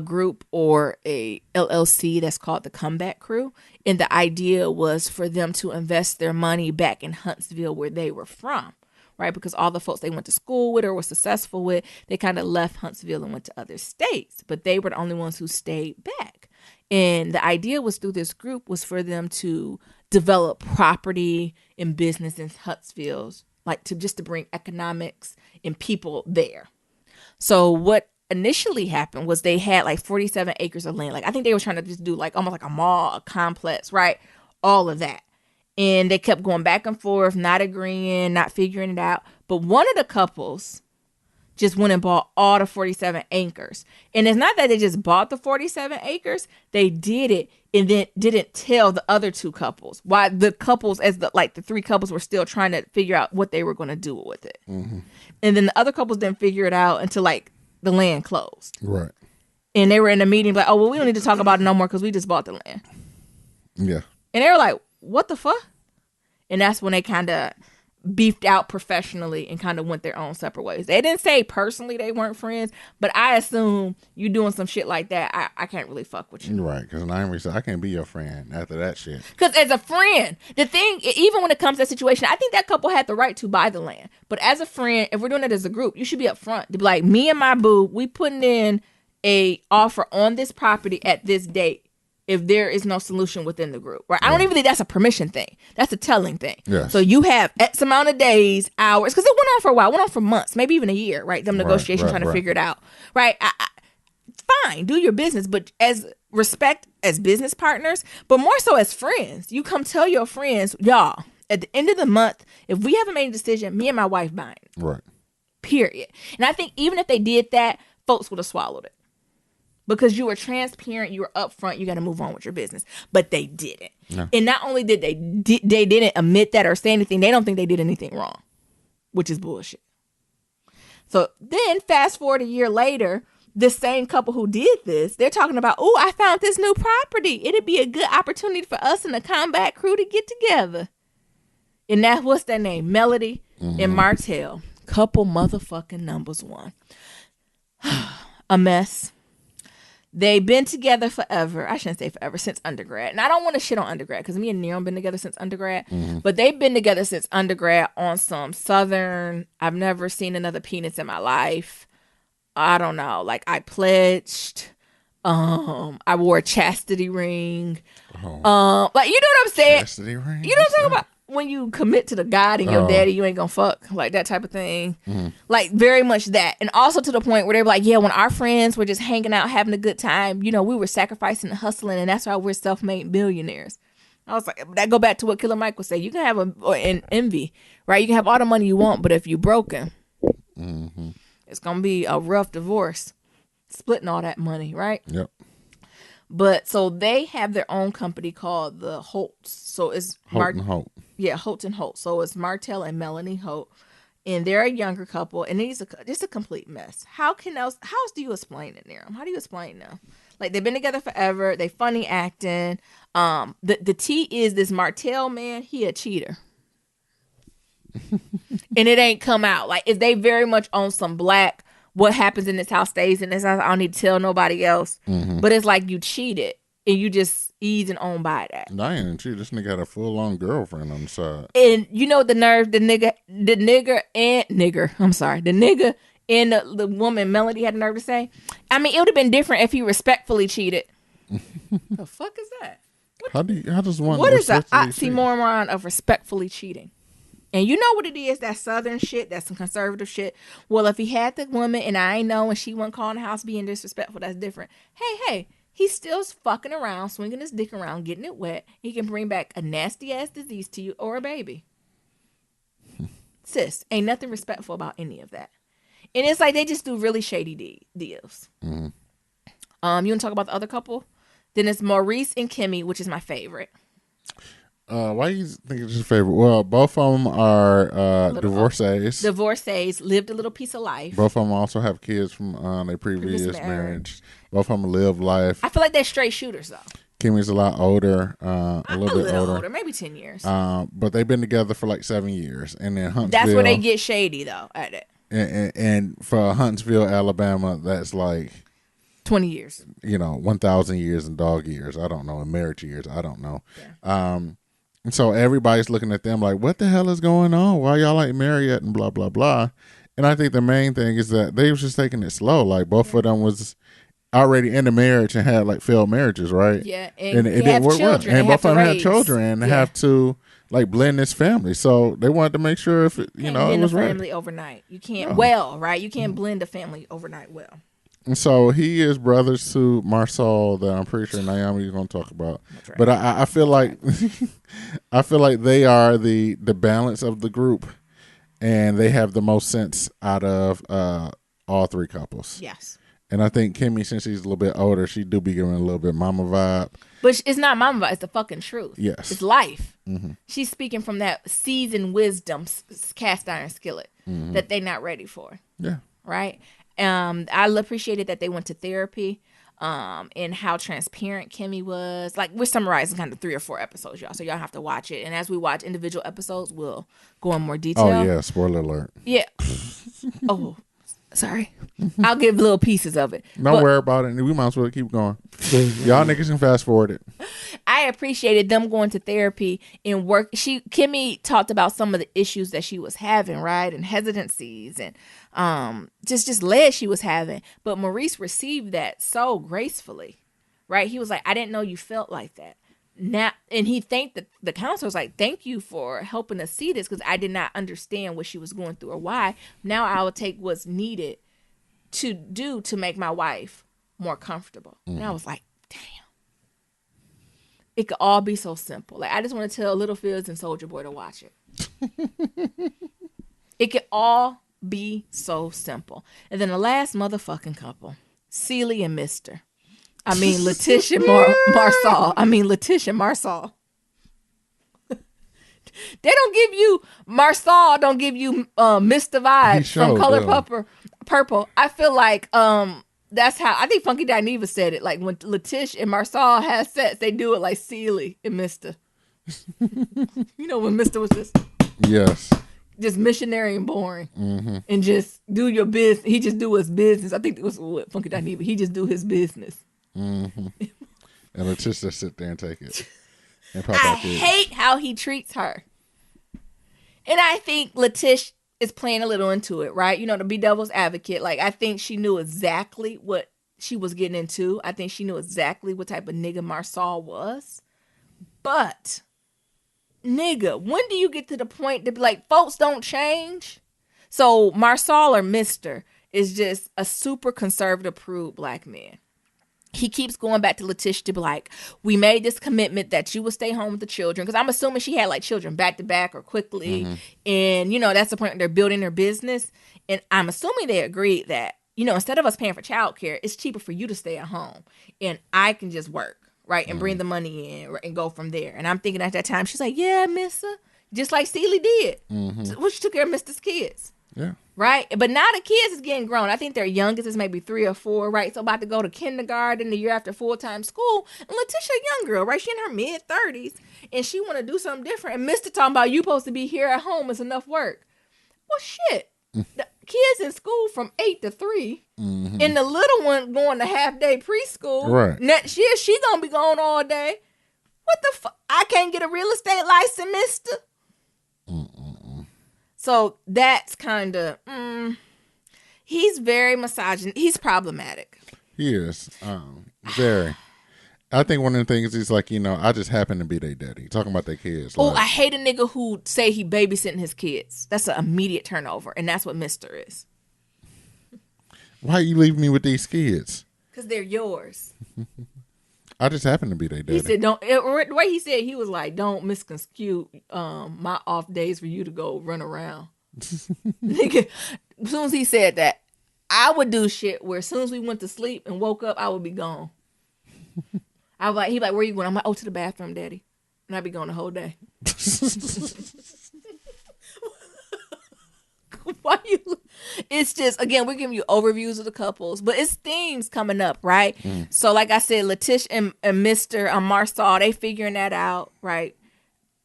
group or a LLC that's called the Comeback Crew. And the idea was for them to invest their money back in Huntsville, where they were from, right? Because all the folks they went to school with or were successful with, they kind of left Huntsville and went to other states, but they were the only ones who stayed back. And the idea was through this group was for them to develop property and business in Huntsville, like to bring economics and people there. So what initially happened was they had like 47 acres of land. Like I think they were trying to just do like almost like a mall, a complex, right? All of that. And they kept going back and forth, not agreeing, not figuring it out. But one of the couples just went and bought all the 47 acres. And it's not that they just bought the 47 acres. They did it and then didn't tell the other 2 couples. Why the couples, the 3 couples were still trying to figure out what they were going to do with it. Mm-hmm. And then the other couples didn't figure it out until like the land closed. Right. And they were in a meeting like, oh, well, we don't need to talk about it no more because we just bought the land. Yeah. And they were like, what the fuck? And that's when they kind of beefed out professionally and kind of went their own separate ways. They didn't say personally they weren't friends, but I assume you doing some shit like that, I can't really fuck with you. Right, because I can't be your friend after that shit. Because as a friend, the thing, even when it comes to that situation, I think that couple had the right to buy the land. But as a friend, if we're doing it as a group, you should be upfront to be like, me and my boo, we putting in a offer on this property at this date. If there is no solution within the group, right? I don't even think that's a permission thing. That's a telling thing. Yes. So you have X amount of days, hours, because it went on for a while, went on for months, maybe even a year, right? Them negotiations trying to figure it out, right? Fine, do your business, but as respect as business partners, but more so as friends. You come tell your friends, y'all, at the end of the month, if we haven't made a decision, me and my wife buying it. Right. Period. And I think even if they did that, folks would have swallowed it. Because you were transparent, you were upfront, you got to move on with your business. But they didn't. No. And not only did they didn't admit that or say anything, they don't think they did anything wrong, which is bullshit. So then fast forward a year later, this same couple who did this, they're talking about, oh, I found this new property. It'd be a good opportunity for us and the Comeback Crew to get together. And that, what's their name? Melody and Martell. Couple motherfucking numbers 1. A mess. They've been together forever. I shouldn't say forever, since undergrad. And I don't want to shit on undergrad because me and Neil have been together since undergrad. But they've been together since undergrad on some Southern, I've never seen another penis in my life. I don't know. Like I pledged. I wore a chastity ring. Like, you know what I'm saying? Chastity ring? You know what I'm talking about? When you commit to the God and your daddy, you ain't gonna fuck, like that type of thing. Like very much that. And also to the point where they were like, yeah, when our friends were just hanging out, having a good time, you know, we were sacrificing and hustling, and that's why we're self-made millionaires. I was like, that go back to what Killer Mike would say. You can have an envy, right? You can have all the money you want, but if you're broken, It's going to be a rough divorce, splitting all that money, right? Yep. But so they have their own company called the Holts. So it's Holt and Holt. Yeah, Holt and Holt. So it's Martell and Melanie Holt, and they're a younger couple, and it's just a complete mess. How else do you explain it, Niram? How do you explain them? Like, they've been together forever. They funny acting. The T is this Martell man. He a cheater. And it ain't come out. Like, if they very much on some black, what happens in this house stays in this house. I don't need to tell nobody else. Mm-hmm. But it's like you cheated and you just easing on by that. I ain't cheated. This nigga had a full-on girlfriend on the side. And you know the nerve, the nigga and the woman Melody had the nerve to say. I mean, it would have been different if he respectfully cheated. The fuck is that? What is an oxymoron of respectfully cheating? And you know what it is? That southern shit. That's some conservative shit. Well, if he had the woman and I ain't know and she wasn't calling the house being disrespectful, that's different. Hey, he's still fucking around, swinging his dick around, getting it wet. He can bring back a nasty ass disease to you or a baby. Sis, ain't nothing respectful about any of that. And it's like they just do really shady deals. Mm-hmm. You want to talk about the other couple? Then it's Maurice and Kimmy, which is my favorite. Why do you think it's your favorite? Well, both of them are divorcees. Divorcees, lived a little piece of life. Both of them also have kids from their previous marriage. Both of them live life. I feel like they're straight shooters, though. Kimmy's a lot older, a little bit older, maybe 10 years. But they've been together for like 7 years, and then Huntsville. That's where they get shady, though. At it. And for Huntsville, Alabama, that's like 20 years. 1,000 years in dog years. I don't know. In marriage years, I don't know. Yeah. And so everybody's looking at them like, what the hell is going on? Why y'all ain't married yet? And blah, blah, blah. And I think the main thing is that they was just taking it slow. Like, both of them was already in the marriage and had like failed marriages, right? Yeah. And it didn't work well. And both of them had children and have to like blend this family. So they wanted to make sure if it, it was right. Family overnight. You can't right? You can't blend a family overnight well. And so he is brothers to Marsal that I'm pretty sure Naomi is going to talk about. Right. But I feel like they are the balance of the group, and they have the most sense out of all three couples. Yes. And I think Kimmy, since she's a little bit older, she do be giving a little bit mama vibe. But it's not mama vibe. It's the fucking truth. Yes. It's life. Mm-hmm. She's speaking from that seasoned wisdom, cast iron skillet that they're not ready for. Yeah. Right? I appreciated that they went to therapy and how transparent Kimmy was. Like, we're summarizing kind of 3 or 4 episodes, y'all. So y'all have to watch it. And as we watch individual episodes, we'll go in more detail. Oh, yeah. Spoiler alert. Yeah. Oh, sorry. I'll give little pieces of it. Don't worry about it. We might as well keep going. Y'all niggas can fast forward it. I appreciated them going to therapy and work. Kimmy talked about some of the issues that she was having, right? And hesitancies and just lead she was having. But Maurice received that so gracefully, right? He was like, I didn't know you felt like that. Now, and he thanked the counselor, was like, thank you for helping us see this, because I did not understand what she was going through or why. Now I will take what's needed to do to make my wife more comfortable. And I was like, damn. It could all be so simple. Like, I just want to tell Littlefields and Soulja Boy to watch it. It could all be so simple. And then the last motherfucking couple, Celie and Mr. Letitia Marsal. Letitia Marsal. They don't give you Marsal. Don't give you Mr. Vibes from Color Purple. I feel like that's how I think Funky Dineva said it. Like, when Letitia and Marsal have sex, they do it like Celie and Mr. You know, when Mr. was just missionary and boring, and just do your business. He just do his business. I think it was what Funky Dineva. He just do his business. And Letitia sit there and take it. And I hate how he treats her. And I think Letitia is playing a little into it, right? To be devil's advocate. Like, I think she knew exactly what she was getting into. I think she knew exactly what type of nigga Marsal was. But, nigga, when do you get to the point to be like, folks don't change? So, Marsal or Mr. is just a super conservative, prude black man. He keeps going back to Letitia to be like, we made this commitment that you would stay home with the children. Because I'm assuming she had like children back to back or quickly. And, that's the point where they're building their business. And I'm assuming they agreed that, instead of us paying for childcare, it's cheaper for you to stay at home and I can just work, right? And bring the money in and go from there. And I'm thinking at that time, she's like, yeah, mister. Just like Celie did. Well, she took care of Mister's kids. Yeah. Right? But now the kids is getting grown. I think their youngest is maybe 3 or 4, right? So about to go to kindergarten the year after full-time school. And Letitia, a young girl, right? She in her mid-30s. And she want to do something different. And Mister talking about, you supposed to be here at home. It's enough work. Well, shit. The kids in school from 8 to 3. And the little one going to half-day preschool. Right. Next year, she going to be gone all day. What the fuck? I can't get a real estate license, mister? So that's kind of, he's very misogynist. He's problematic. He is. Very. I think one of the things is like, I just happen to be their daddy. Talking about their kids. Oh, I hate a nigga who say he babysitting his kids. That's an immediate turnover. And that's what Mister is. Why you leaving me with these kids? Because they're yours. I just happen to be their daddy. He said, the way he said, he was like, don't misconstrue my off days for you to go run around. Nigga, as soon as he said that, I would do shit where as soon as we went to sleep and woke up, I would be gone. I was like, he like, where you going? I'm like, to the bathroom, daddy. And I'd be gone the whole day. Why you? It's just, again, we're giving you overviews of the couples, but it's themes coming up, right? So like I said, Letitia and Mr. Marsal, they figuring that out, right?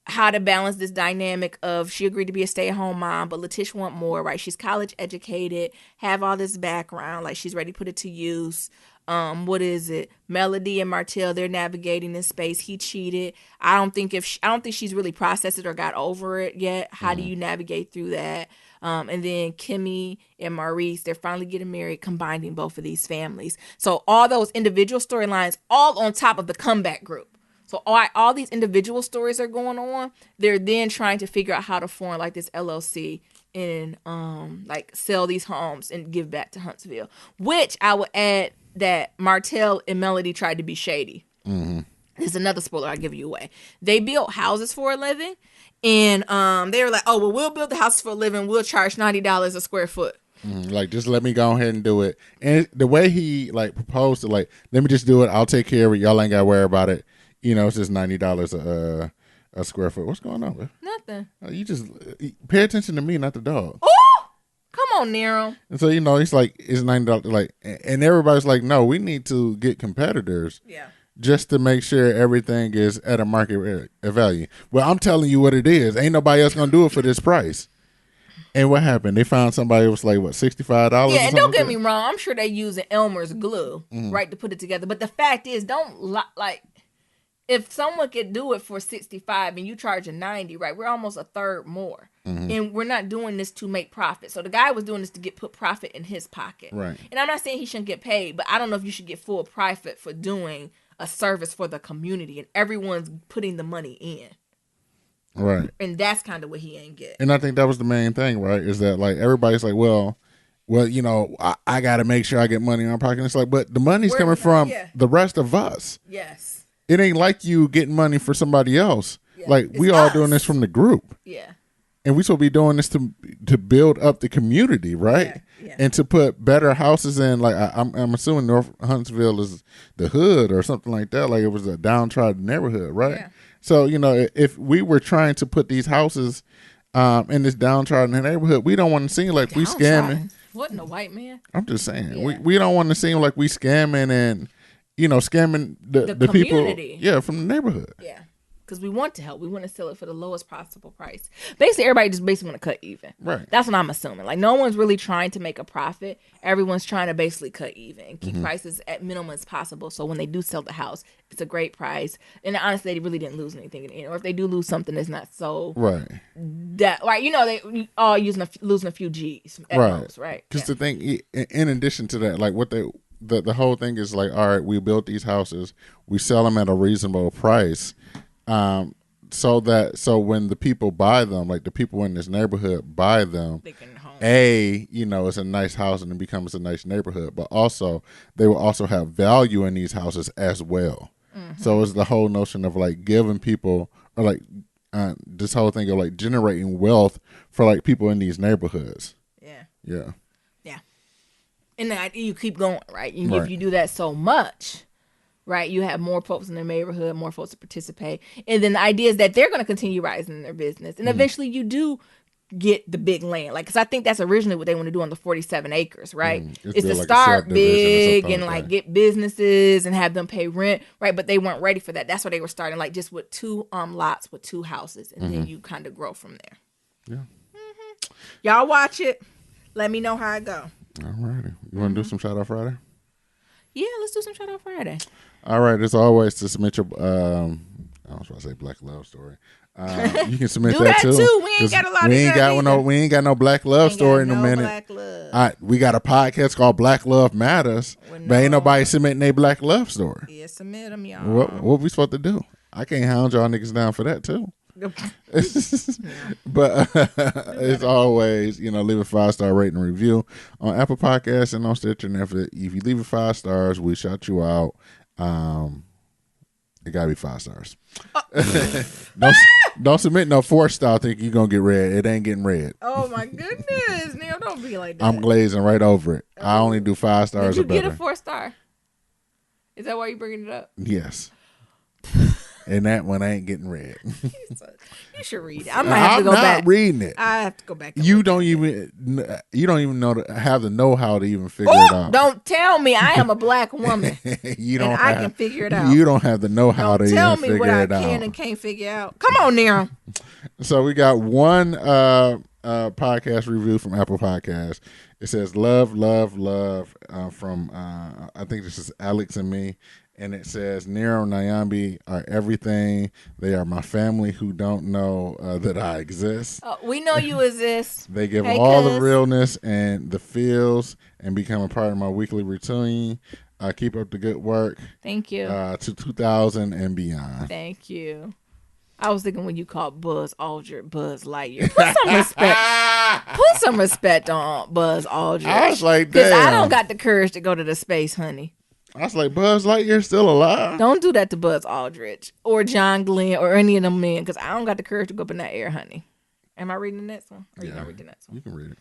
How to balance this dynamic of she agreed to be a stay-at-home mom, but Letitia want more, right? She's college educated, have all this background, like she's ready to put it to use. What is it? Melody and Martell, they're navigating this space. He cheated. I don't think she's really processed it or got over it yet. How do you navigate through that? And then Kimmy and Maurice, they're finally getting married, combining both of these families. So all those individual storylines, all on top of the comeback group. So all these individual stories are going on. They're then trying to figure out how to form like this LLC and like sell these homes and give back to Huntsville. Which I would add that Martell and Melody tried to be shady. This is another spoiler I'll give you away. They built houses for a living. And they were like, oh, well, we'll build the house for a living. We'll charge $90 a square foot. Like, just let me go ahead and do it. And the way he, like, proposed to, like, let me just do it. I'll take care of it. Y'all ain't got to worry about it. It's just $90 a square foot. What's going on, man? Nothing. You just pay attention to me, not the dog. Oh, come on, Nero. And so, it's like, it's $90. Like, and everybody's like, no, we need to get competitors. Yeah. Just to make sure everything is at a market value. Well, I'm telling you what it is. Ain't nobody else going to do it for this price. And what happened? They found somebody who was like, what, $65? Yeah, and don't get me wrong. I'm sure they're using Elmer's glue, right, to put it together. But the fact is, if someone could do it for $65 and you charge a $90, right, we're almost a third more. And we're not doing this to make profit. So the guy was doing this to put profit in his pocket. Right. And I'm not saying he shouldn't get paid, but I don't know if you should get full profit for doing a service for the community and everyone's putting the money in. Right. And that's kind of what he ain't get. And I think that was the main thing, right? Is that like everybody's like, well, I got to make sure I get money in my pocket. And it's like, but the money's coming from the rest of us. Yes. It ain't like you getting money for somebody else. Yeah. Like it's we all doing this from the group. Yeah. And we supposed to be doing this to build up the community, right? Yeah. And to put better houses in. Like I'm assuming North Huntsville is the hood or something like that. Like it was a downtrodden neighborhood, right? Yeah. So if we were trying to put these houses in this downtrodden neighborhood, we don't want to seem like we scamming. What in a white man? I'm just saying we don't want to seem like we scamming and scamming the people. Yeah, from the neighborhood. Yeah. Because we want to help. We want to sell it for the lowest possible price. Basically, everybody just basically want to cut even. Right. That's what I'm assuming. Like, no one's really trying to make a profit. Everyone's trying to basically cut even and keep prices at minimum as possible. So when they do sell the house, it's a great price. And honestly, they really didn't lose anything in the end. Or if they do lose something, it's not so... Right. That, right. They all losing a few G's at most, right? Because the thing, in addition to that, like what the whole thing is like, all right, we built these houses. We sell them at a reasonable price. So when the people buy them, like the people in this neighborhood buy them, it's a nice house and it becomes a nice neighborhood, but also they will also have value in these houses as well. So it's the whole notion of like giving people or like this whole thing of like generating wealth for like people in these neighborhoods. Yeah. Yeah. And then you keep going, right? And Right. if you do that so much, right, you have more folks in the neighborhood, more folks to participate. And then the idea is that they're going to continue rising in their business. And eventually you do get the big land. Like, because I think that's originally what they want to do on the 47 acres, right? It's to like a start subdivision or big something and like like that. get businesses and have them pay rent, right? But they weren't ready for that. That's why they were starting like just with 2 lots with 2 houses. And then you kind of grow from there. Yeah. Y'all watch it. Let me know how it go. All righty. You want to do some Shout Out Friday? Yeah, let's do some Shout Out Friday. All right. As always, to submit your, I was about to say Black Love Story. You can submit Do that too. We ain't 'cause got a lot of we ain't that got no. either. We ain't got no Black Love Story in a minute. Black love. All right, we got a podcast called Black Love Matters, Well, but ain't no. nobody submitting a Black Love Story. Yeah, submit them, y'all. What we supposed to do? I can't hound y'all niggas down for that too. But as always, leave a 5-star rating and review on Apple Podcasts and on Stitcher. And if you leave it 5 stars, we shout you out. It gotta be 5 stars. Don't submit no 4-star thinking you're gonna get read. It ain't getting read. Oh my goodness, Neil, don't be like that. I'm glazing right over it. I only do 5 stars Did you or better. get a 4-star? Is that why you bringing it up? Yes. And that one ain't getting read. You should read it. I might have to go back. I'm not reading it. I have to go back. You don't even have the know-how to even figure it out. Don't tell me I am a black woman. You don't. And I can figure it out. You don't have the know-how to even Tell me figure what I it out. can and can't figure out. Come on, Nero. So we got one podcast review from Apple Podcasts. It says love, love, love from I think this is Alex and me. And it says, Nero and Nyambi are everything. They are my family who don't know that I exist. Oh, we know you exist. They give Hey, all cuz. the realness and the feels and become a part of my weekly routine. Keep up the good work. Thank you. To 2000 and beyond. Thank you. I was thinking when you called Buzz Aldrin Buzz Lightyear. Put some respect. Put some respect on Buzz Aldrin. I was like, because I damn. don't got the courage to go to the space, honey. I was like, Buzz Lightyear's still alive? Don't do that to Buzz Aldrich or John Glenn or any of them men because I don't got the courage to go up in that air, honey. Am I reading the next one? Or you not reading the next one? You can read it.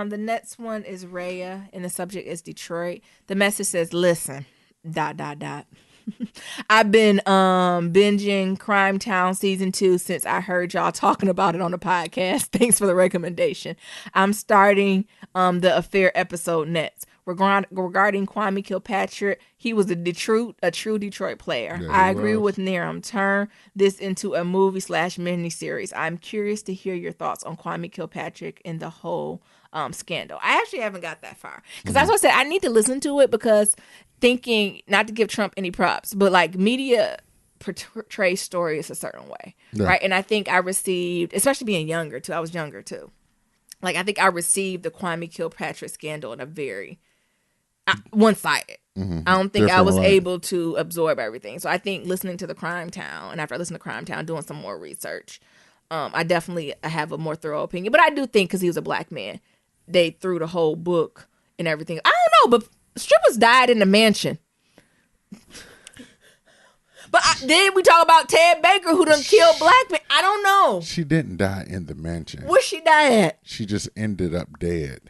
The next one is Raya, and the subject is Detroit. The message says, listen, ... I've been binging Crime Town Season 2 since I heard y'all talking about it on the podcast. Thanks for the recommendation. I'm starting the affair episode next. Regarding Kwame Kilpatrick, he was a true Detroit player. Yeah, I he agree was. with Niram. Turn this into a movie/mini series. I'm curious to hear your thoughts on Kwame Kilpatrick and the whole scandal. I actually haven't got that far because that's what I said. I need to listen to it because thinking, not to give Trump any props, but like media portrays stories a certain way, right? And I think I received, especially being younger too. I was younger too. Like I think I received the Kwame Kilpatrick scandal in a very one-sided. I don't think I was able to absorb everything. So I think listening to the Crime Town, and after I listened to Crime Town, doing some more research, I definitely have a more thorough opinion. But I do think because he was a black man, they threw the whole book and everything. I don't know, but strippers died in the mansion. But then we talk about Ted Baker, who done killed black men. I don't know. She didn't die in the mansion. Where she die at? She just ended up dead.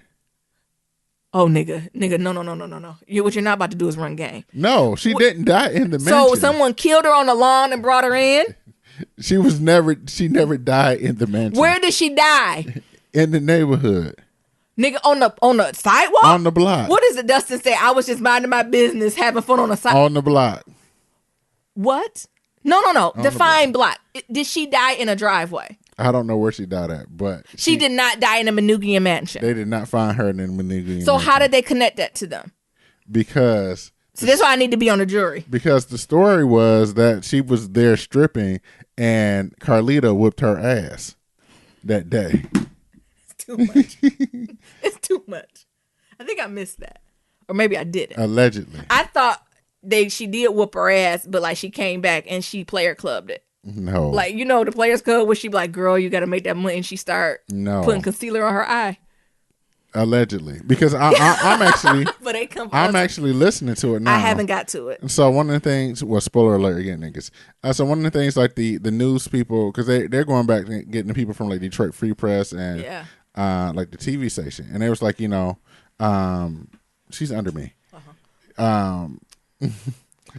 Oh, nigga, no. What you're not about to do is run game. No, she didn't die in the mansion. So someone killed her on the lawn and brought her in? She never died in the mansion. Where did she die? In the neighborhood. Nigga, on the sidewalk? On the block. What does it Dustin say? I was just minding my business, having fun on the sidewalk. On the block. What? No. Define block. Did she die in a driveway? I don't know where she died at, but She did not die in a Manugian mansion. they did not find her in the Manugian So mansion. how did they connect that to them? Because So that's why I need to be on the jury. the story was that she was there stripping and Carlita whipped her ass that day. It's too much. It's too much. I think I missed that. Or maybe I didn't. Allegedly. I thought she did whoop her ass, but like she came back and she player clubbed it. No. Like, you know, the Players Club where she be like, girl, you got to make that money. And she start putting concealer on her eye. Allegedly. Because I'm actually But they come I'm actually listening to it now. I haven't got to it. And so one of the things, well, spoiler alert again, niggas. So one of the things like the news people, because they're going back and getting the people from like Detroit Free Press and like the TV station, and they was like, she's under me.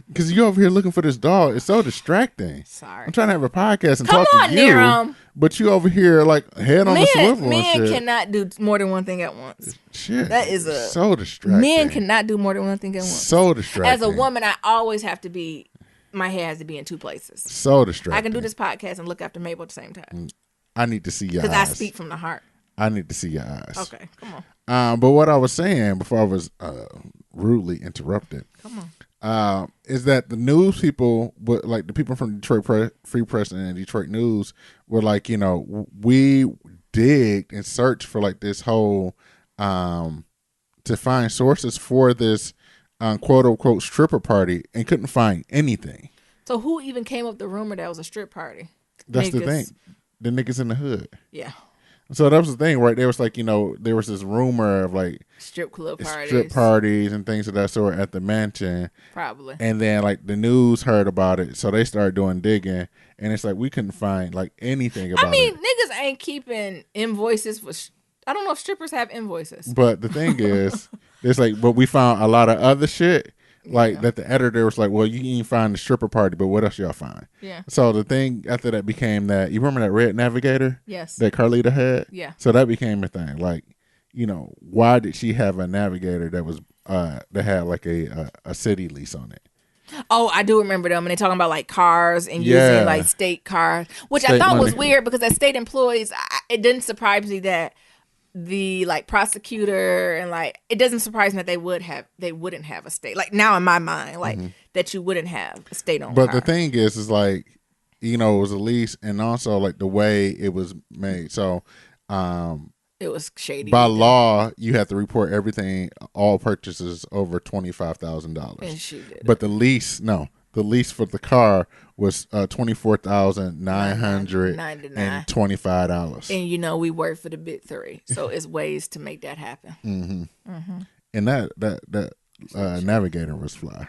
Because you over here looking for this dog. It's so distracting. Sorry. I'm trying to have a podcast and Come talk on, to you. Niram. But you over here like head on the swivel and shit. Men cannot do more than one thing at once. Shit. That is so distracting. Men cannot do more than one thing at once. So distracting. As a woman, I always have to be, my head has to be in 2 places. So distracting. I can do this podcast and look after Mabel at the same time. I need to see your eyes. Because I speak from the heart. I need to see your eyes. Okay, come on. But what I was saying before I was rudely interrupted. Come on. Is that the news people, like the people from Detroit Free Press and Detroit News, were like, we digged and searched for like this whole to find sources for this quote unquote stripper party and couldn't find anything. So who even came up with the rumor that it was a strip party? That's the thing. The niggas in the hood. Yeah. So that was the thing, right? There was like, there was this rumor of like strip parties and things of that sort at the mansion. Probably. And then like the news heard about it, so they started doing digging, and it's like we couldn't find like anything about it. Niggas ain't keeping invoices for. I don't know if strippers have invoices. But the thing is, it's like, but we found a lot of other shit. Like that the editor was like, well, you can find the stripper party, but what else y'all find? Yeah. So the thing after that became that, you remember that red Navigator? Yes. That Carlita had? Yeah. So that became a thing. Like, why did she have a Navigator that was that had like a city lease on it? Oh, I do remember them. And they're talking about like cars and using like state cars, which I thought was weird because as state employees, it didn't surprise me that the like prosecutor and like it doesn't surprise me that they wouldn't have a state, like now in my mind, like that you wouldn't have a state owned. But the thing is like, it was a lease, and also like the way it was made. So it was shady. By law, you have to report everything, all purchases over $25,000. And she did. But the lease for the car was $24,925. And we work for the big 3, so it's ways to make that happen. And that Navigator was fly.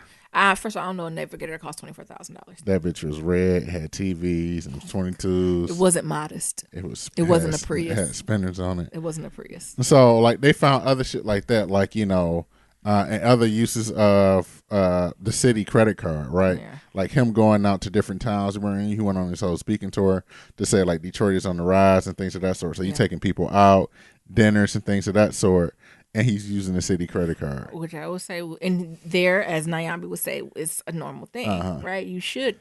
First of all, I don't know a Navigator that cost $24,000. That bitch was red, had TVs and 22s. It wasn't modest. It was. It wasn't a Prius. It had spinners on it. It wasn't a Prius. So like they found other shit like that, like and other uses of the city credit card, right? Yeah. Like him going out to different towns. He went on his whole speaking tour to say like Detroit is on the rise and things of that sort. So he's taking people out, dinners and things of that sort. And he's using the city credit card. Which I would say, and there, as Nyambi would say, it's a normal thing, right? You should.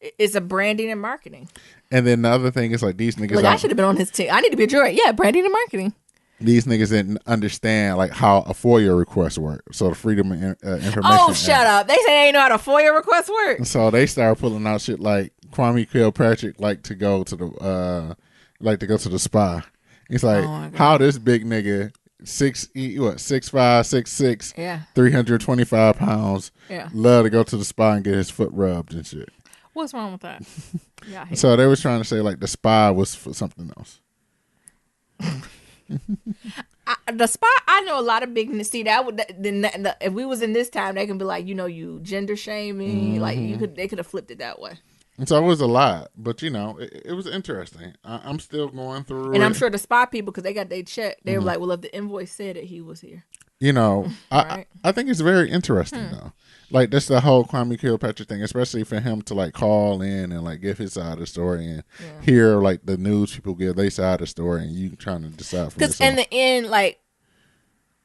It's a branding and marketing. And then the other thing is like these niggas. Look, I should have been on his team. I need to be a jury. Yeah, branding and marketing. These niggas didn't understand like how a FOIA request worked. So the Freedom of Information. Oh, shut up! They say they ain't know how the FOIA request work. So they started pulling out shit like Kwame Kilpatrick like to go to the spa. He's like, how this big nigga 6'5", 6'6", yeah, 325 pounds, yeah, love to go to the spa and get his foot rubbed and shit. What's wrong with that? Yeah. So they was trying to say like the spa was for something else. The spa, I know a lot of big. See, that would if we was in this time, they can be like, you gender shaming, like they could have flipped it that way. And so it was a lot, but it was interesting. I'm still going through and it. I'm sure the spa people, because they got their check, they were like, well, if the invoice said that he was here. Right? I think it's very interesting though. Like that's the whole Kwame Kilpatrick thing, especially for him to like call in and like give his side of the story and hear like the news people give their side of the story, and you trying to decide for yourself. Because in the end, like,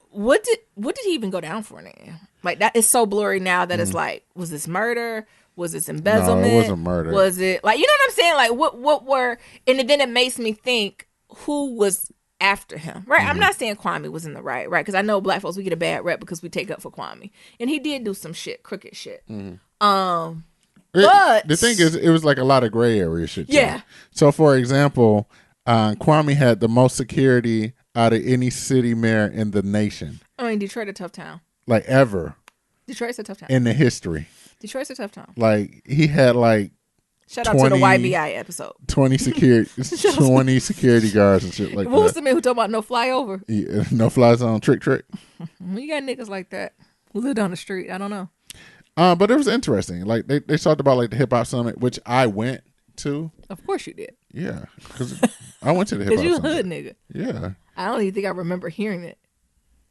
what did he even go down for now? Like that is so blurry now that it's like, was this murder? Was this embezzlement? No, it wasn't murder. Was it like, you know what I'm saying? Like what were, and then it makes me think who was after him, right? I'm not saying Kwame was in the right? Because I know black folks, we get a bad rep because we take up for Kwame, and he did do some crooked shit. But the thing is, it was like a lot of gray area shit. Yeah. So for example, Kwame had the most security out of any city mayor in the nation. I mean, Detroit a tough town. Like ever. Detroit's a tough town. In the history. Detroit's a tough town. Like he had like shout out to the YBI episode. 20 security guards and shit like that. What was the man who talking about no flyover? Yeah, no fly zone, trick. You got niggas like that who live down the street. I don't know. But it was interesting. Like they talked about like the hip hop summit, which I went too. Of course you did. Yeah, because I went to the hip Because hop you a summit. hood nigga. Yeah. I don't even think I remember hearing it.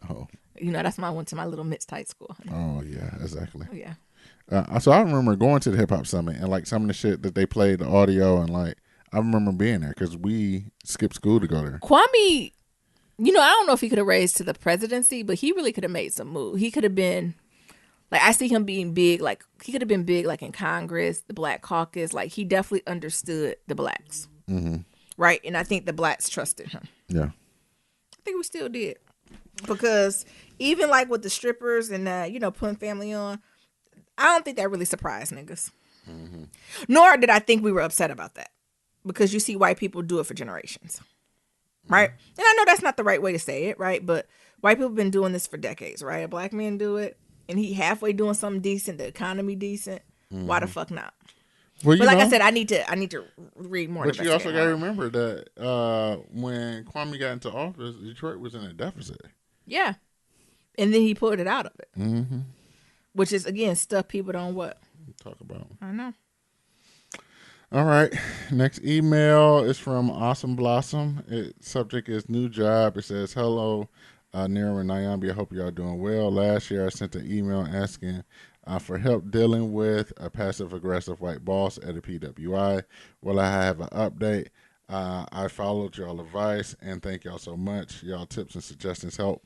Oh. You know, that's when I went to my little mixed-tight school. Oh yeah, exactly. Oh, yeah. So I remember going to the hip hop summit and like some of the shit that they played, the audio, and like I remember being there because we skipped school to go there. Kwame, you know, I don't know if he could have raised to the presidency, but he really could have made some move. He could have been, like, I see him being big, like, he could have been big, like, in Congress, the Black Caucus. Like, he definitely understood the blacks. Mm-hmm. Right? And I think the blacks trusted him. Yeah. I think we still did. Because even, like, with the strippers and, you know, putting family on, I don't think that really surprised niggas. Mm-hmm. Nor did I think we were upset about that. Because you see white people do it for generations. Right? And I know that's not the right way to say it, right? But white people have been doing this for decades, right? A black man do it, and he halfway doing something decent, the economy decent. Mm-hmm. Why the fuck not? Well, but like I said, I need to read more. But you also got to remember that when Kwame got into office, Detroit was in a deficit. Yeah. And then he pulled it out of it. Mm-hmm. Which is, again, stuff people don't what? Talk about. I know. All right. Next email is from Awesome Blossom. Subject is new job. It says, hello, Nero and Nyambi. I hope y'all doing well. Last year I sent an email asking for help dealing with a passive-aggressive white boss at a PWI. Well, I have an update. I followed y'all advice, and thank y'all so much. Y'all tips and suggestions help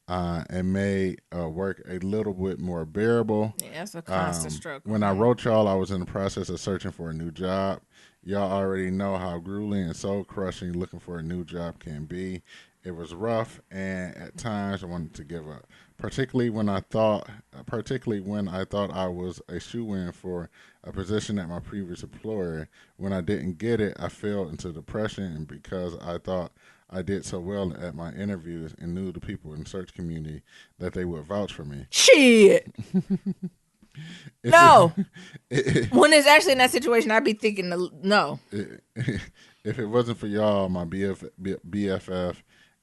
and made work a little bit more bearable. Yeah, it's a constant struggle. When I wrote y'all, I was in the process of searching for a new job. Y'all already know how grueling and soul-crushing looking for a new job can be. It was rough, and at times I wanted to give up. Particularly when I thought I was a shoo-in for a position at my previous employer. When I didn't get it, I fell into depression, and because I thought I did so well at my interviews and knew the people in the search community that they would vouch for me. Shit. No. When it's actually in that situation, I'd be thinking, no. If it wasn't for y'all, my BFF,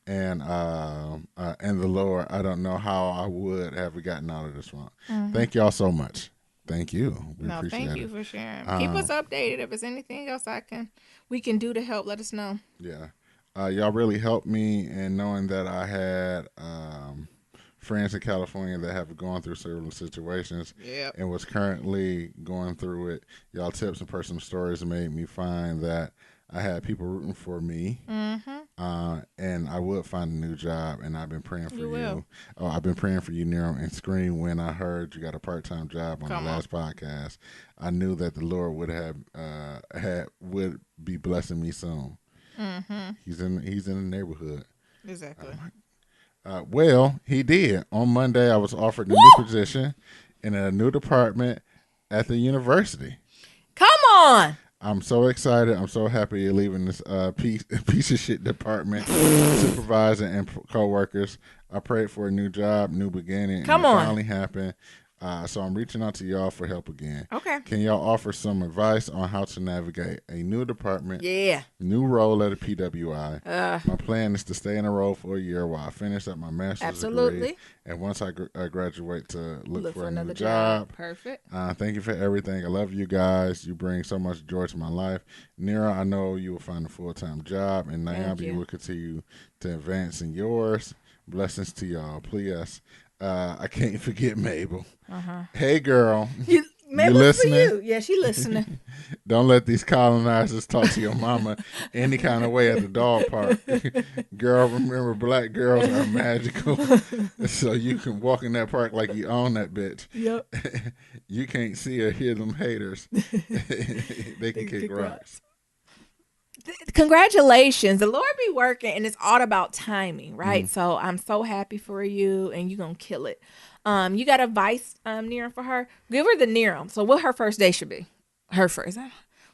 and the Lord, I don't know how I would have gotten out of this one. Mm-hmm. Thank y'all so much. Thank you. We appreciate thank you for sharing. Keep us updated. If there's anything else we can do to help, let us know. Yeah. Y'all really helped me in knowing that I had friends in California that have gone through several situations and was currently going through it. Y'all tips and personal stories made me find that I had people rooting for me, and I would find a new job, and I've been praying for you. Oh, I've been praying for you, Nero, and screamed when I heard you got a part-time job on the last podcast. I knew that the Lord would be blessing me soon. Mm-hmm. He's in the neighborhood. Exactly. Well, he did. On Monday, I was offered a new position in a new department at the university. Come on. I'm so excited. I'm so happy you're leaving this piece of shit department, supervisor and co-workers. I prayed for a new job, new beginning. It finally happened. So I'm reaching out to y'all for help again. Okay. Can y'all offer some advice on how to navigate a new department? Yeah. New role at a PWI. My plan is to stay in a role for a year while I finish up my master's degree. And once I graduate, to look for another job. Perfect. Thank you for everything. I love you guys. You bring so much joy to my life. Nira, I know you will find a full-time job, and Nyambi, you will continue to advance in yours. Blessings to y'all. Please. I can't forget Mabel. Hey, girl. Mabel's listening? For you. Yeah, she listening. Don't let these colonizers talk to your mama any kind of way at the dog park. Girl, remember, black girls are magical. So you can walk in that park like you own that bitch. Yep. You can't see or hear them haters. They can kick rocks. Congratulations. The Lord be working, and it's all about timing, right? So I'm so happy for you, and you're going to kill it. You got advice, Nero, for her? Give her the Nero. So what her first day should be? Her first.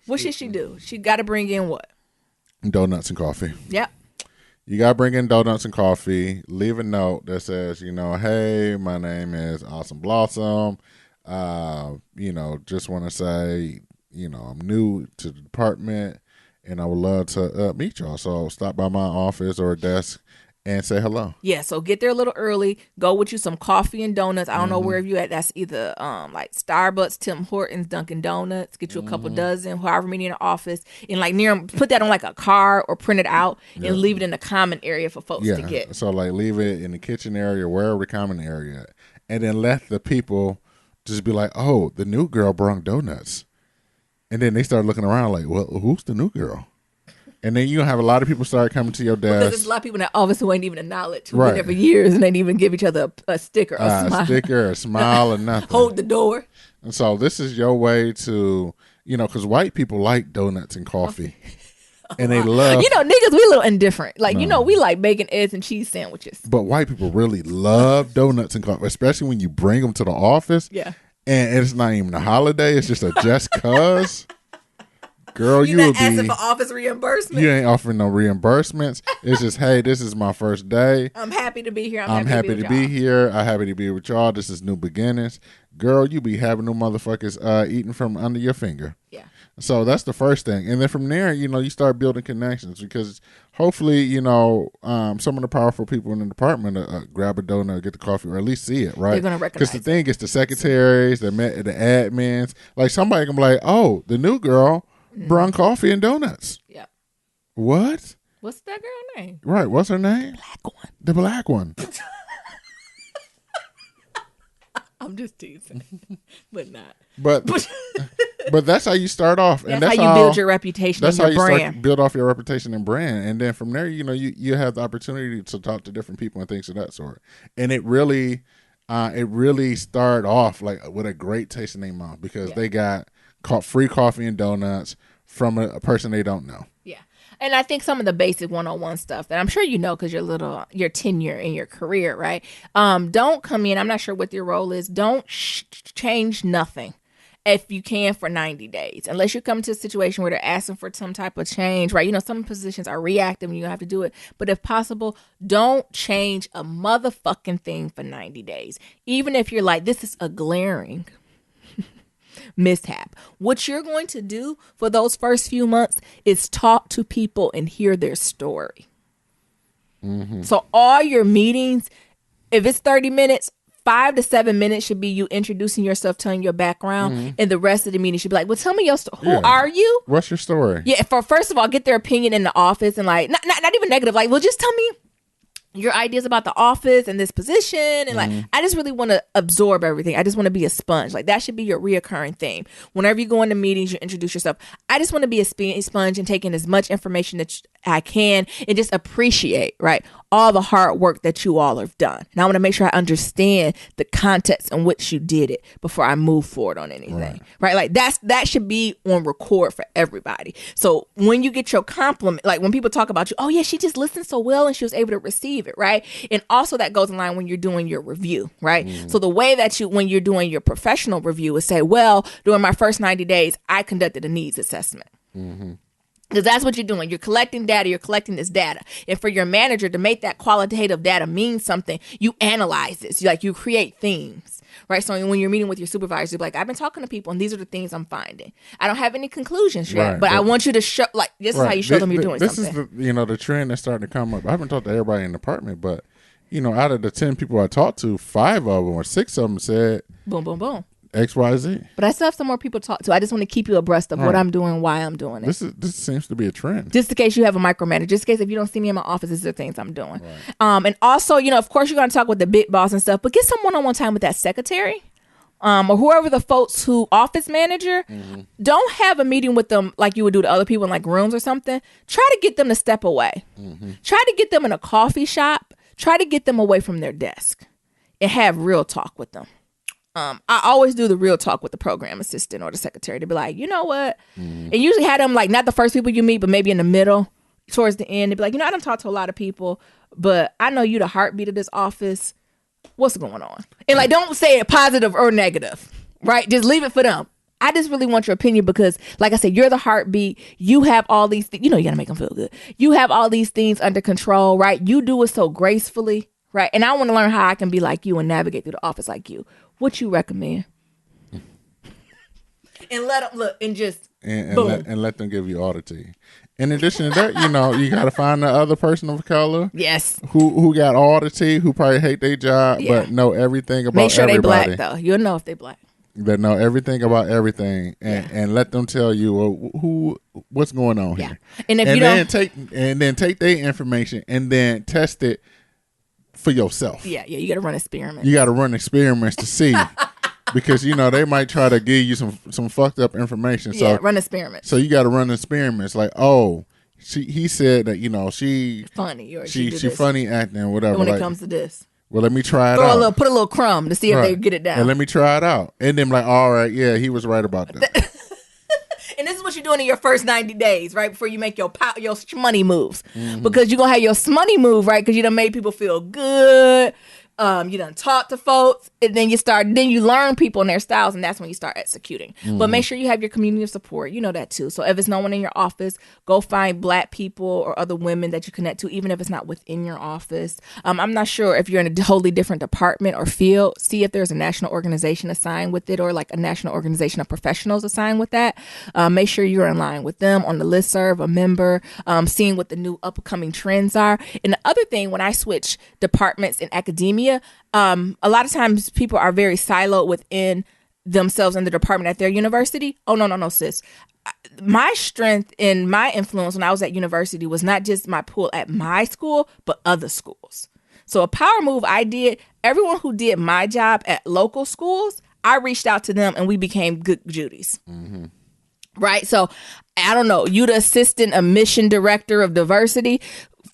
What should she do? She got to bring in what? Donuts and coffee. Yep. You got to bring in donuts and coffee. Leave a note that says, hey, my name is Awesome Blossom. Just want to say, I'm new to the department, and I would love to meet y'all. So stop by my office or desk and say hello. Yeah, so get there a little early. Go with you some coffee and donuts. I don't know where you at. That's either like Starbucks, Tim Hortons, Dunkin' Donuts. Get you a couple dozen, however many in the office, and like near 'em, put that on like a card or print it out and leave it in the common area for folks to get. So like leave it in the kitchen area, wherever the common area, and then let the people just be like, "Oh, the new girl brought donuts," and then they start looking around like, "Well, who's the new girl?" And then you're going to have a lot of people start coming to your desk. Because there's a lot of people in that office who ain't even acknowledged, who've been there for years, and they didn't even give each other a sticker or a smile. A sticker, a smile, or nothing. Hold the door. And so this is your way to, because white people like donuts and coffee. And they love... niggas, we a little indifferent. Like, we like bacon, eggs, and cheese sandwiches. But white people really love donuts and coffee, especially when you bring them to the office. Yeah. And it's not even a holiday. It's just a just cuz. Girl, you not asking for office reimbursement. You ain't offering no reimbursements. It's just, hey, this is my first day. I'm happy to be here. I'm happy to be here. I'm happy to be with y'all. This is new beginnings. Girl, you be having them motherfuckers eating from under your finger. Yeah. So that's the first thing. And then from there, you start building connections because hopefully, some of the powerful people in the department grab a donut, get the coffee, or at least see it, right? They're going to recognize Because the thing is the secretaries, the admins, like somebody can be like, oh, the new girl brought coffee and donuts. Yep. What? What's that girl name? Right. What's her name? Black one. The black one. I'm just teasing, but not. But that's how you start off, and that's how you build your reputation. That's and your how you brand. start build off your reputation and brand, and then from there, you have the opportunity to talk to different people and things of that sort. And it really started off like with a great taste in their mouth because they got free coffee and donuts from a person they don't know. Yeah. And I think some of the basic one-on-one stuff that I'm sure because your tenure in your career, right? Don't come in. I'm not sure what your role is. Don't change nothing if you can for 90 days, unless you come to a situation where they're asking for some type of change, right? Some positions are reactive and you have to do it. But if possible, don't change a motherfucking thing for 90 days. Even if you're like, this is a glaring mishap. What you're going to do for those first few months is talk to people and hear their story. Mm-hmm. So all your meetings, if it's 30 minutes, 5 to 7 minutes should be you introducing yourself, telling your background, and the rest of the meeting should be like, well, tell me your story. Who are you? What's your story? Yeah, first of all, get their opinion in the office and like, not even negative, like, well, just tell me your ideas about the office and this position. And like, I just really want to absorb everything. I just want to be a sponge. Like that should be your reoccurring theme. Whenever you go into meetings, you introduce yourself. I just want to be a sponge and take in as much information that I can and just appreciate, right, all the hard work that you all have done. And I want to make sure I understand the context in which you did it before I move forward on anything, right? Like that should be on record for everybody. So when you get your compliment, like when people talk about you, oh yeah, she just listened so well and she was able to receive it, right? And also that goes in line when you're doing your review, right? So the way that when you're doing your professional review is say, well, during my first 90 days, I conducted a needs assessment. Because that's what you're doing. You're collecting data. You're collecting this data. And for your manager to make that qualitative data mean something, you analyze this. You create themes, right? So when you're meeting with your supervisor, you're like, I've been talking to people and these are the things I'm finding. I don't have any conclusions yet, but I want you to show, like, this is how you show them you're doing something. This is the trend that's starting to come up. I haven't talked to everybody in the department, but, out of the 10 people I talked to, 5 of them or 6 of them said, boom, boom, boom. XYZ. But I still have some more people to talk to. I just want to keep you abreast of what I'm doing, why I'm doing it. This seems to be a trend. Just in case you have a micromanager. Just in case if you don't see me in my office, these are things I'm doing. Right. And also, of course, you're going to talk with the big boss and stuff, but get some one-on-one time with that secretary or whoever the folks who office manager. Don't have a meeting with them like you would do to other people in like rooms or something. Try to get them to step away. Try to get them in a coffee shop. Try to get them away from their desk and have real talk with them. I always do the real talk with the program assistant or the secretary to be like, you know what? And usually had them like not the first people you meet, but maybe in the middle, towards the end. They'd be like, I don't talk to a lot of people, but I know you the heartbeat of this office. What's going on? And like, don't say it positive or negative, right? Just leave it for them. I just really want your opinion because, like I said, you're the heartbeat. You have all these things. You got to make them feel good. You have all these things under control, right? You do it so gracefully, right? And I want to learn how I can be like you and navigate through the office like you. What you recommend? And let them look and just and boom. Let them give you all the tea. In addition to that, you got to find the other person of color. Yes. Who got all the tea, who probably hate their job, but know everything about Make sure everybody. they black, though. You'll know if they black. That know everything about everything, and let them tell you what's going on here. And if then take their information and then test it for yourself. Yeah, you got to run experiments. You got to run experiments to see. Because they might try to give you some fucked up information. So run experiments. So you got to run experiments. Like, he said that she funny or she funny acting or whatever. And when it comes to this, well, let me try it out. Put a little crumb to see if they get it down. And let me try it out. And then like, all right, yeah, he was right about that. And this is what you're doing in your first 90 days, right? Before you make your money moves, because you're gonna have your money move, right? Because you done made people feel good. You done talk to folks, and then you learn people and their styles, and that's when you start executing. But make sure you have your community of support. You know that too. So if it's no one in your office, go find black people or other women that you connect to, even if it's not within your office. I'm not sure if you're in a totally different department or field. See if there's a national organization assigned with it, or like a national organization of professionals assigned with that. Make sure you're in line with them on the listserv, a member, seeing what the new upcoming trends are. And the other thing, when I switch departments in academia, a lot of times people are very siloed within themselves in the department at their university. Oh, no, sis. My strength and my influence when I was at university was not just my pull at my school, but other schools. So a power move I did, everyone who did my job at local schools, I reached out to them and we became good Judies. Mm-hmm. Right? So I don't know, you the assistant admission director of diversity,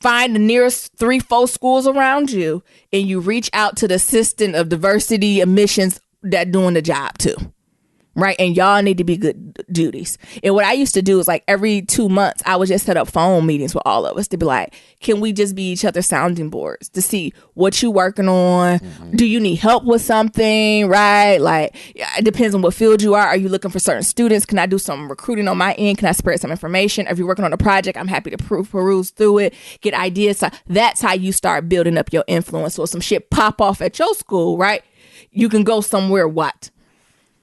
find the nearest 3-4 schools around you, and you reach out to the assistant of diversity admissions that doing the job too. Right. And y'all need to be good duties. And what I used to do is like every 2 months, I would just set up phone meetings with all of us to be like, can we just be each other's sounding boards to see what you working on? Mm-hmm. Do you need help with something? Right. Like, it depends on what field you are. Are you looking for certain students? Can I do some recruiting on my end? Can I spread some information? If you're working on a project, I'm happy to peruse through it, get ideas. So that's how you start building up your influence. So if some shit pop off at your school, right? You can go somewhere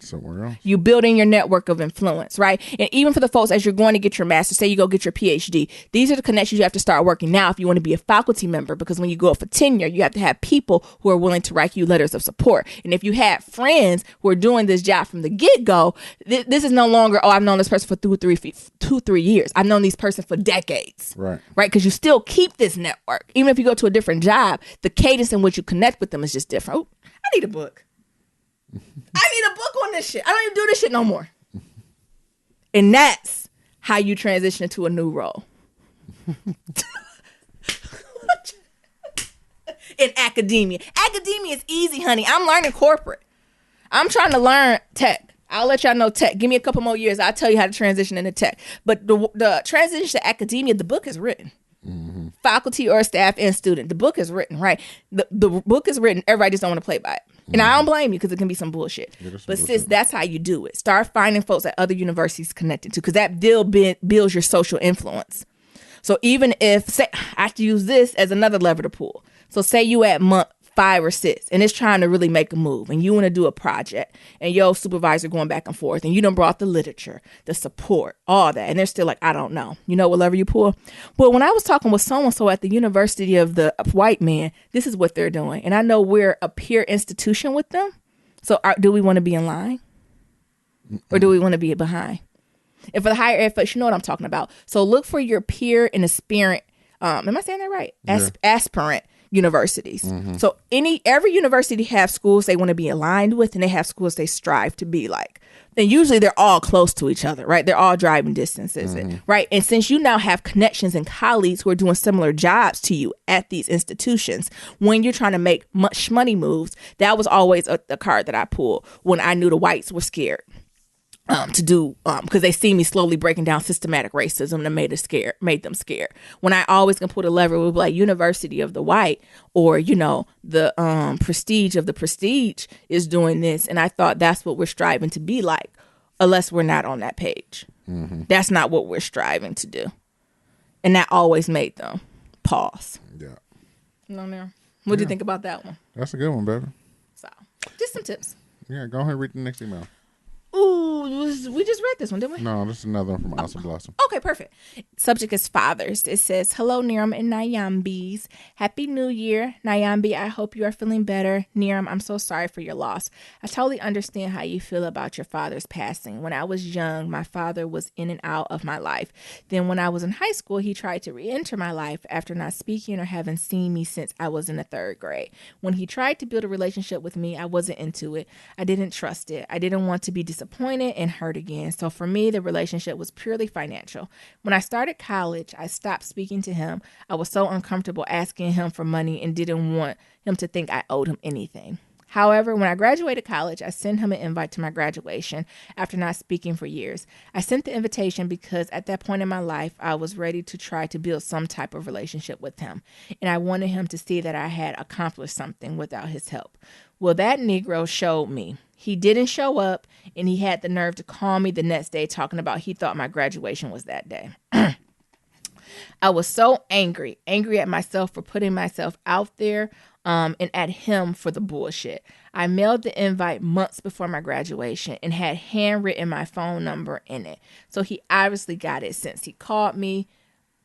somewhere else. You building your network of influence, right? And even for the folks, as you're going to get your master's, say you go get your PhD, these are the connections you have to start working now if you want to be a faculty member, because when you go up for tenure, you have to have people who are willing to write you letters of support. And if you had friends who are doing this job from the get-go, this is no longer, I've known this person for 2-3 years. I've known this person for decades. Right? Because you still keep this network. Even if you go to a different job, the cadence in which you connect with them is just different. Oh, I need a book. I need a book on this shit. I don't even do this shit no more. And that's how you transition into a new role. In academia. Academia is easy, honey. I'm learning corporate. I'm trying to learn tech. I'll let y'all know tech. Give me a couple more years. I'll tell you how to transition into tech. But the transition to academia, the book is written. Mm-hmm. Faculty or staff and student. The book is written, right? The book is written. Everybody just don't want to play by it. And I don't blame you, because it can be some bullshit. But sis, that's how you do it. Start finding folks at other universities connected to, because that builds your social influence. So even if, say, I have to use this as another lever to pull. So say you at month 5 or 6 and it's trying to really make a move, and you want to do a project, and your supervisor going back and forth, and you done brought the literature, the support, all that, and they're still like, I don't know. You know, what lever you pull? Well, when I was talking with so-and-so at the University of the White Man, this is what they're doing. And I know we're a peer institution with them. So do we want to be in line? Or do we want to be behind? And for the higher ed folks, you know what I'm talking about. So look for your peer and aspirant, am I saying that right? Aspirant universities. Mm-hmm. So every university have schools they want to be aligned with, and they have schools they strive to be like. And usually they're all close to each other, right? They're all driving distances, right? And since you now have connections and colleagues who are doing similar jobs to you at these institutions, when you're trying to make much money moves, that was always the card that I pulled when I knew the whites were scared. To do because they see me slowly breaking down systematic racism that made them scared. When I always can put a lever with like University of the White, or the prestige of the prestige is doing this, and I thought that's what we're striving to be like, unless we're not on that page. Mm-hmm. That's not what we're striving to do, and that always made them pause. Yeah. What do you think about that one? That's a good one, baby. So, just some tips. Yeah, go ahead and read the next email. Ooh, we just read this one, didn't we? No, this is another one from Awesome Blossom. Okay, perfect. Subject is fathers. It says, hello, Niram and Nyambis. Happy New Year. Nyambi, I hope you are feeling better. Niram, I'm so sorry for your loss. I totally understand how you feel about your father's passing. When I was young, my father was in and out of my life. Then when I was in high school, he tried to re-enter my life after not speaking or having seen me since I was in the 3rd grade. When he tried to build a relationship with me, I wasn't into it. I didn't trust it. I didn't want to be disappointed and hurt again. So for me, the relationship was purely financial. When I started college, I stopped speaking to him. I was so uncomfortable asking him for money and didn't want him to think I owed him anything. However, when I graduated college, I sent him an invite to my graduation after not speaking for years. I sent the invitation because at that point in my life, I was ready to try to build some type of relationship with him, and I wanted him to see that I had accomplished something without his help. Well, that Negro showed me. He didn't show up, and he had the nerve to call me the next day talking about he thought my graduation was that day. I was so angry at myself for putting myself out there and at him for the bullshit. I mailed the invite months before my graduation and had handwritten my phone number in it. So he obviously got it since he called me,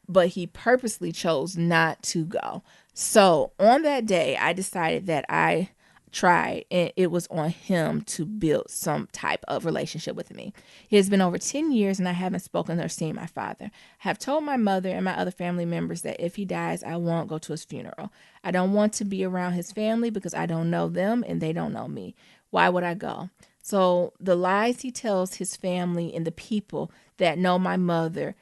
but he purposely chose not to go. So on that day, I decided that I tried, and it was on him to build some type of relationship with me. It has been over 10 years and I haven't spoken or seen my father. I have told my mother and my other family members that if he dies, I won't go to his funeral. I don't want to be around his family because I don't know them and they don't know me. Why would I go? So the lies he tells his family and the people that know my mother,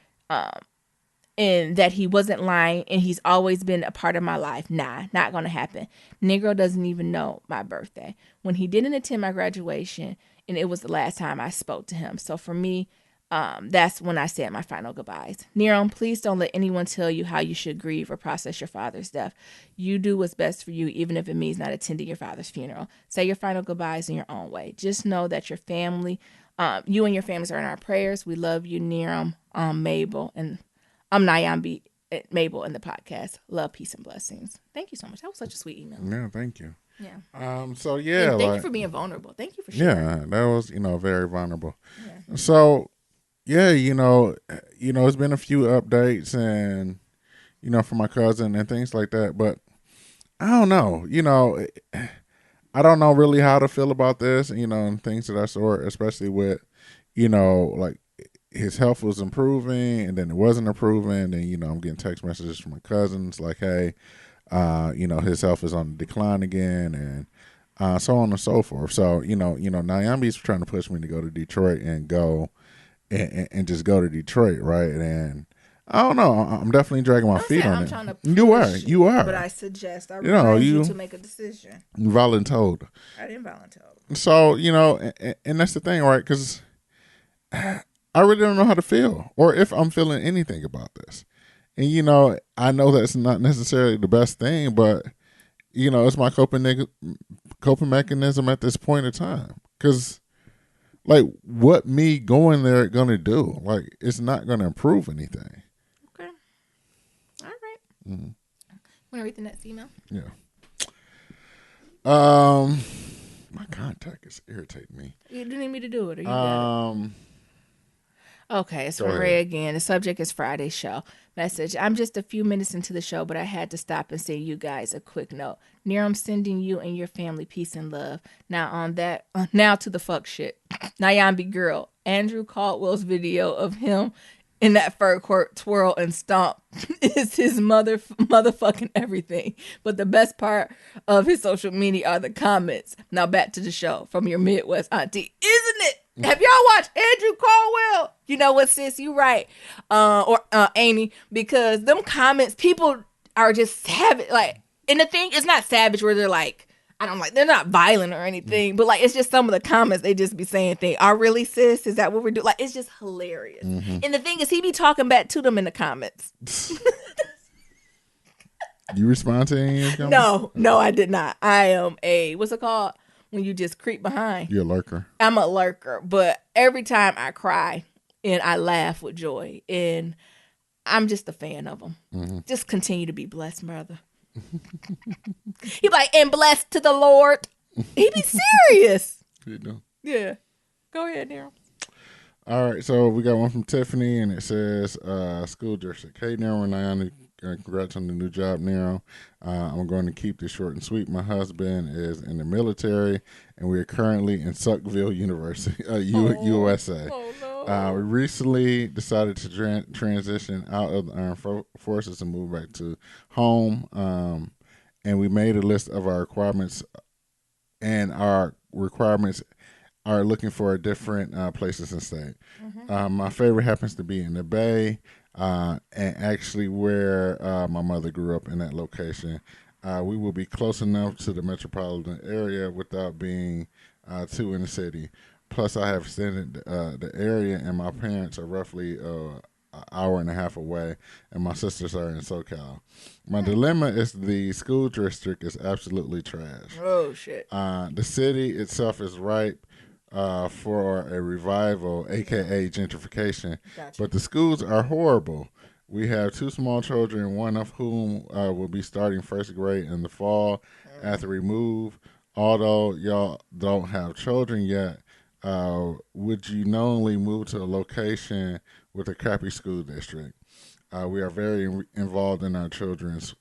and that he wasn't lying and he's always been a part of my life. Nah, not going to happen. Negro doesn't even know my birthday. When he didn't attend my graduation, and it was the last time I spoke to him. So for me, that's when I said my final goodbyes. Niram, please don't let anyone tell you how you should grieve or process your father's death. You do what's best for you, even if it means not attending your father's funeral. Say your final goodbyes in your own way. Just know that your family, you and your families are in our prayers. We love you, Niram, Mabel, and I'm Nyambi, Mabel, in the podcast. Love, peace, and blessings. Thank you so much. That was such a sweet email. Yeah, thank you. Yeah. So yeah, and thank you for being vulnerable. Thank you for sharing. Yeah, that was very vulnerable. Yeah. So yeah, it's been a few updates and for my cousin and things like that, but I don't know. I don't know really how to feel about this. And things of that sort, especially with like. His health was improving and then it wasn't improving. And, I'm getting text messages from my cousins like, hey, his health is on the decline again and so on and so forth. So, Nyambi's trying to push me to go to Detroit and go and just go to Detroit, right? And I don't know. I'm definitely dragging my feet on it. You are. But I suggest I remind you to make a decision. You voluntold. I didn't voluntold. So, and that's the thing, right? Because I really don't know how to feel or if I'm feeling anything about this. And, I know that's not necessarily the best thing, but, it's my coping mechanism at this point in time. Because, like, what me going there going to do? Like, it's not going to improve anything. Okay. All right. Mm-hmm. Want to read the next email? Yeah. My contact is irritating me. You didn't need me to do it, or you got it? Okay, it's from Ray again. The subject is Friday's show. Message. I'm just a few minutes into the show, but I had to stop and say you guys a quick note. Niram sending you and your family peace and love. Now to the fuck shit. Nyambi girl. Andrew Caldwell's video of him in that fur court twirl and stomp is his motherfucking everything. But the best part of his social media are the comments. Now back to the show from your Midwest auntie. Isn't it? Have y'all watched Andrew Caldwell? You know what, sis? You right. Or Amy, because them comments, people are just savage. Like, and the thing, it's not savage where they're like, they're not violent or anything, but like, it's just some of the comments, they just be saying things. Are really, sis? Is that what we're doing? Like, it's just hilarious. Mm-hmm. And the thing is, he be talking back to them in the comments. You respond to any of his comments? No, I did not. I am what's it called? When you just creep behind. You're a lurker. I'm a lurker, but every time I cry and I laugh with joy, and I'm just a fan of him. Mm-hmm. Just continue to be blessed, brother. He like, and blessed to the Lord. He be serious. You know. Yeah. Go ahead, Daryl. All right, so we got one from Tiffany, and it says, "School district. Hey, Nero and Ayana, congrats on the new job, Nero. I'm going to keep this short and sweet. My husband is in the military, and we are currently in Suckville University, USA. Oh no. We recently decided to transition out of the armed forces and move back to home, and we made a list of our requirements, and our requirements are looking for different places to stay. My favorite happens to be in the Bay, and actually where my mother grew up in that location. We will be close enough to the metropolitan area without being too in the city. Plus, I have extended the area, and my parents are roughly an hour and a half away, and my sisters are in SoCal. My dilemma is the school district is absolutely trash. Oh shit. The city itself is ripe for a revival, aka gentrification, Gotcha. but the schools are horrible. We have two small children, one of whom will be starting first grade in the fall after we move. Although y'all don't have children yet, would you knowingly move to a location with a crappy school district? We are very involved in our children's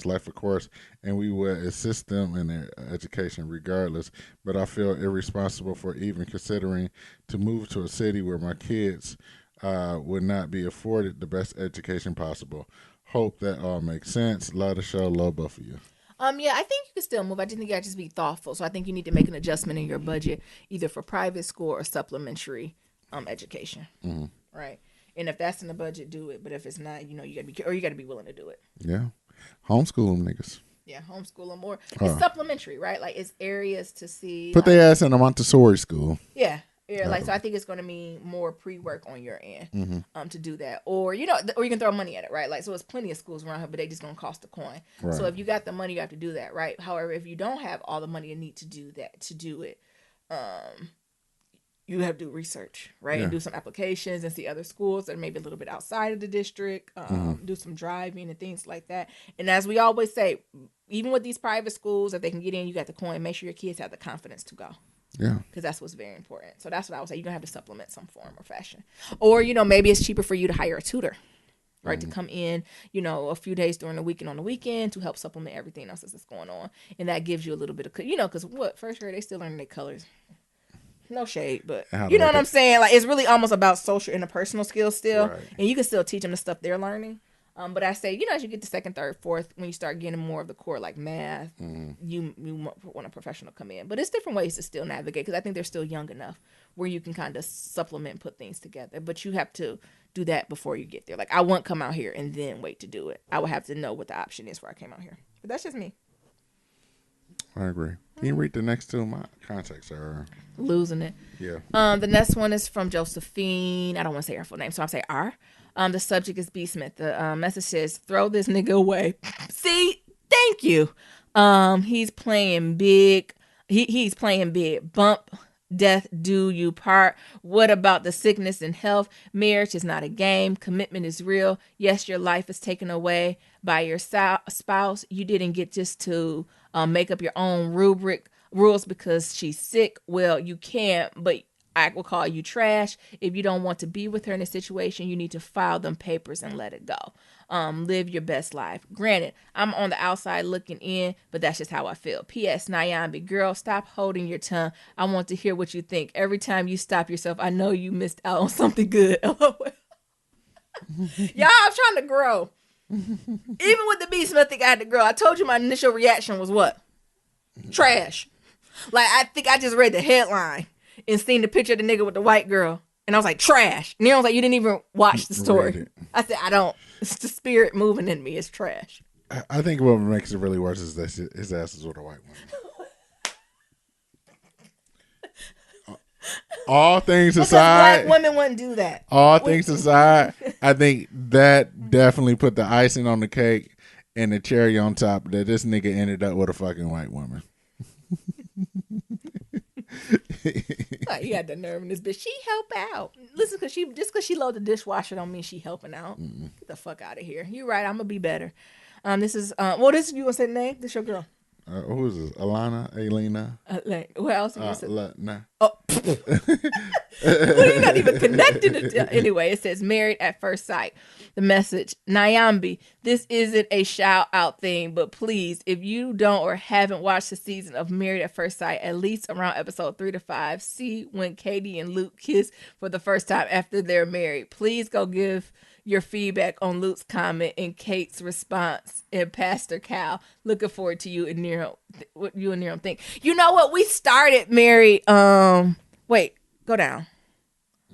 life, of course, and we will assist them in their education regardless. But I feel irresponsible for even considering to move to a city where my kids would not be afforded the best education possible. Hope that all makes sense. Love the show. Love both of you. Yeah, I think you can still move. I just think you got to just be thoughtful. So I think you need to make an adjustment in your budget, either for private school or supplementary education. Right. And if that's in the budget, do it. But if it's not, you got to be willing to do it. Yeah. Homeschool them niggas. Yeah, homeschool them more. It's supplementary, right? Like it's areas to see. Put their ass in a Montessori school. Yeah. Yeah, like so I think it's going to mean more pre-work on your end to do that. Or, or you can throw money at it, right? Like, so there's plenty of schools around here, but they just going to cost a coin. Right. So if you got the money, you have to do that, right? However, if you don't have all the money you need to do that, you have to do research, right? Yeah. And do some applications and see other schools that are maybe a little bit outside of the district, do some driving and things like that. And as we always say, even with these private schools, if they can get in, you got the coin, make sure your kids have the confidence to go. Yeah. Because that's what's very important. So that's what I would say. You're going to have to supplement some form or fashion. Or, maybe it's cheaper for you to hire a tutor, right? To come in, a few days during the week and on the weekend to help supplement everything else that's going on. And that gives you a little bit of, because first grade, they still learning their colors. No shade, but you know what I'm saying? Like, it's really almost about social interpersonal skills still. Right. And you can still teach them the stuff they're learning. But I say, as you get to second, third, fourth, when you start getting more of the core, like math, you want a professional to come in. But it's different ways to still navigate, because I think they're still young enough where you can kind of supplement and put things together. But you have to do that before you get there. Like, I won't come out here and then wait to do it. I would have to know what the option is before I came out here. But that's just me. I agree. Can you read the next two? My contacts are losing it. Yeah. The next one is from Josephine. I don't want to say her full name, so I'll say R. The subject is B. Smith. The message says, "Throw this nigga away." See, thank you. He's playing big. He's playing big. Bump, death, do you part. What about the sickness and health? Marriage is not a game. Commitment is real. Yes, your life is taken away by your spouse. You didn't get just to make up your own rules because she's sick. Well, you can't, but I will call you trash. If you don't want to be with her in a situation, you need to file them papers and let it go. Live your best life. Granted, I'm on the outside looking in, but that's just how I feel. P.S. Nyambi, girl, stop holding your tongue. I want to hear what you think. Every time you stop yourself, I know you missed out on something good. LOL. Y'all, I'm trying to grow. Even with the B. Smith thing, I had to grow. I told you my initial reaction was what? Trash. Like, I think I just read the headline and seen the picture of the nigga with the white girl. And I was like, trash. And Neil was like, you didn't even watch the story. I said, I don't. It's the spirit moving in me. It's trash. I think what makes it really worse is that his ass is with a white woman. All things aside. Black women wouldn't do that. All things aside, I think that definitely put the icing on the cake and the cherry on top that this nigga ended up with a fucking white woman. Like, you had the nerve in this bitch. She help out. Listen, because she loaded the dishwasher don't mean she helping out. Get the fuck out of here. You're right. I'm gonna be better. This is you want to say the name? This your girl. Who is this? Alina? What else? Nah. Oh, well, you're not even connecting it. Anyway, it says Married at First Sight. The message, Nyambi, this isn't a shout out thing, but please, if you don't or haven't watched the season of Married at First Sight, at least around episode 3 to 5, see when Katie and Luke kiss for the first time after they're married. Please go give your feedback on Luke's comment and Kate's response and Pastor Cal. Looking forward to you and Nero. What you and Nero think. You know what? We started Married. Wait, go down.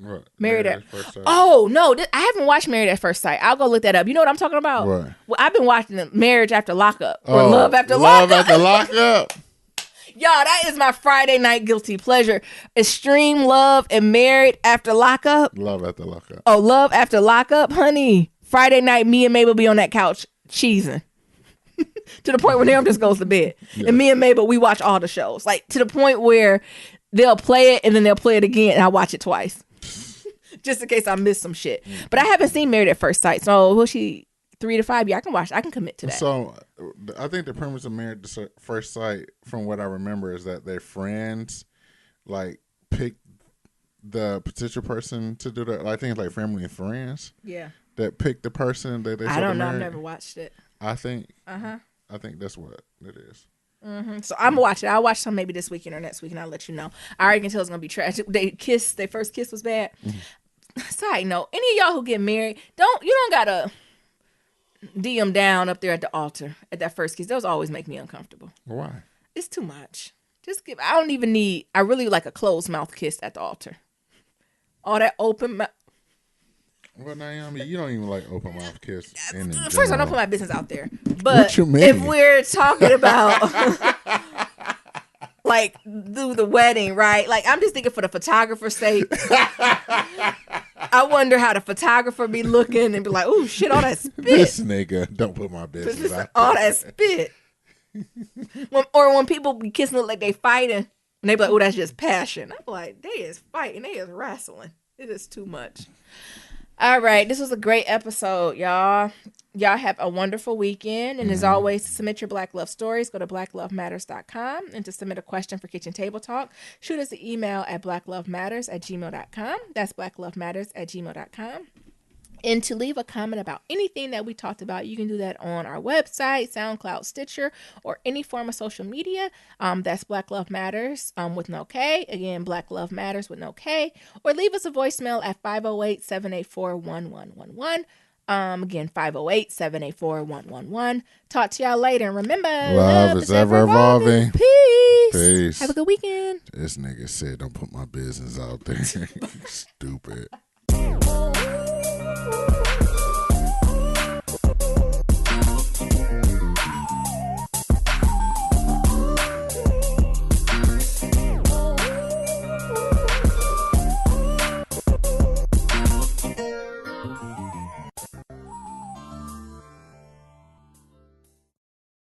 What? Married at First Sight. Oh no, I haven't watched Married at First Sight. I'll go look that up. You know what I'm talking about? What? Well, I've been watching the Marriage After Lockup or Love After Lockup. Love After Lockup. Y'all, that is my Friday night guilty pleasure. Extreme Love and Married After Lockup. Love After Lockup. Oh, Love After Lockup, honey. Friday night, me and Mabel be on that couch cheesing. To the point where Naomi just goes to bed. Yeah. And me and Mabel, we watch all the shows. Like, to the point where they'll play it and then they'll play it again and I watch it twice. Just in case I miss some shit. But I haven't seen Married at First Sight. So, will she 3 to 5? Yeah, I can watch. I can commit to that. So, I think the premise of Married at First Sight, from what I remember, is that their friends, like, pick the potential person to do that. I think it's like family and friends. Yeah. That pick the person that they. I don't know. I've never watched it. I think. I think that's what it is. Mm-hmm. So I'm gonna watch it. I'll watch some maybe this weekend or next week, and I'll let you know. I already can tell it's gonna be trash. Their first kiss was bad. Mm-hmm. Side note: any of y'all who get married, you don't gotta DM down up there at the altar at that first kiss. Those always make me uncomfortable. Why? It's too much. I don't even need. I really like a closed mouth kiss at the altar. All that open mouth. Well, Naomi, you don't even like open mouth kiss. First, I don't put my business out there. But if we're talking about like do the wedding, right? Like I'm just thinking for the photographer's sake. I wonder how the photographer be looking and be like, "Oh shit, all that spit." This nigga, don't put my business out there. All that spit. When people be kissing look like they fighting, and they be like, "Oh, that's just passion." I'm like, they is fighting, they is wrestling. It is too much. All right, this was a great episode, y'all. Y'all have a wonderful weekend. And as always, to submit your Black Love stories, go to blacklovematters.com. And to submit a question for Kitchen Table Talk, shoot us an email at blacklovematters@gmail.com. That's blacklovematters@gmail.com. And to leave a comment about anything that we talked about, you can do that on our website, SoundCloud, Stitcher, or any form of social media. That's Black Love Matters with no K. Again, Black Love Matters with no K. Or leave us a voicemail at 508-784-1111. Again, 508-784-1111. Talk to y'all later. And remember, love is ever evolving. Peace. Have a good weekend. This nigga said, don't put my business out there. Stupid.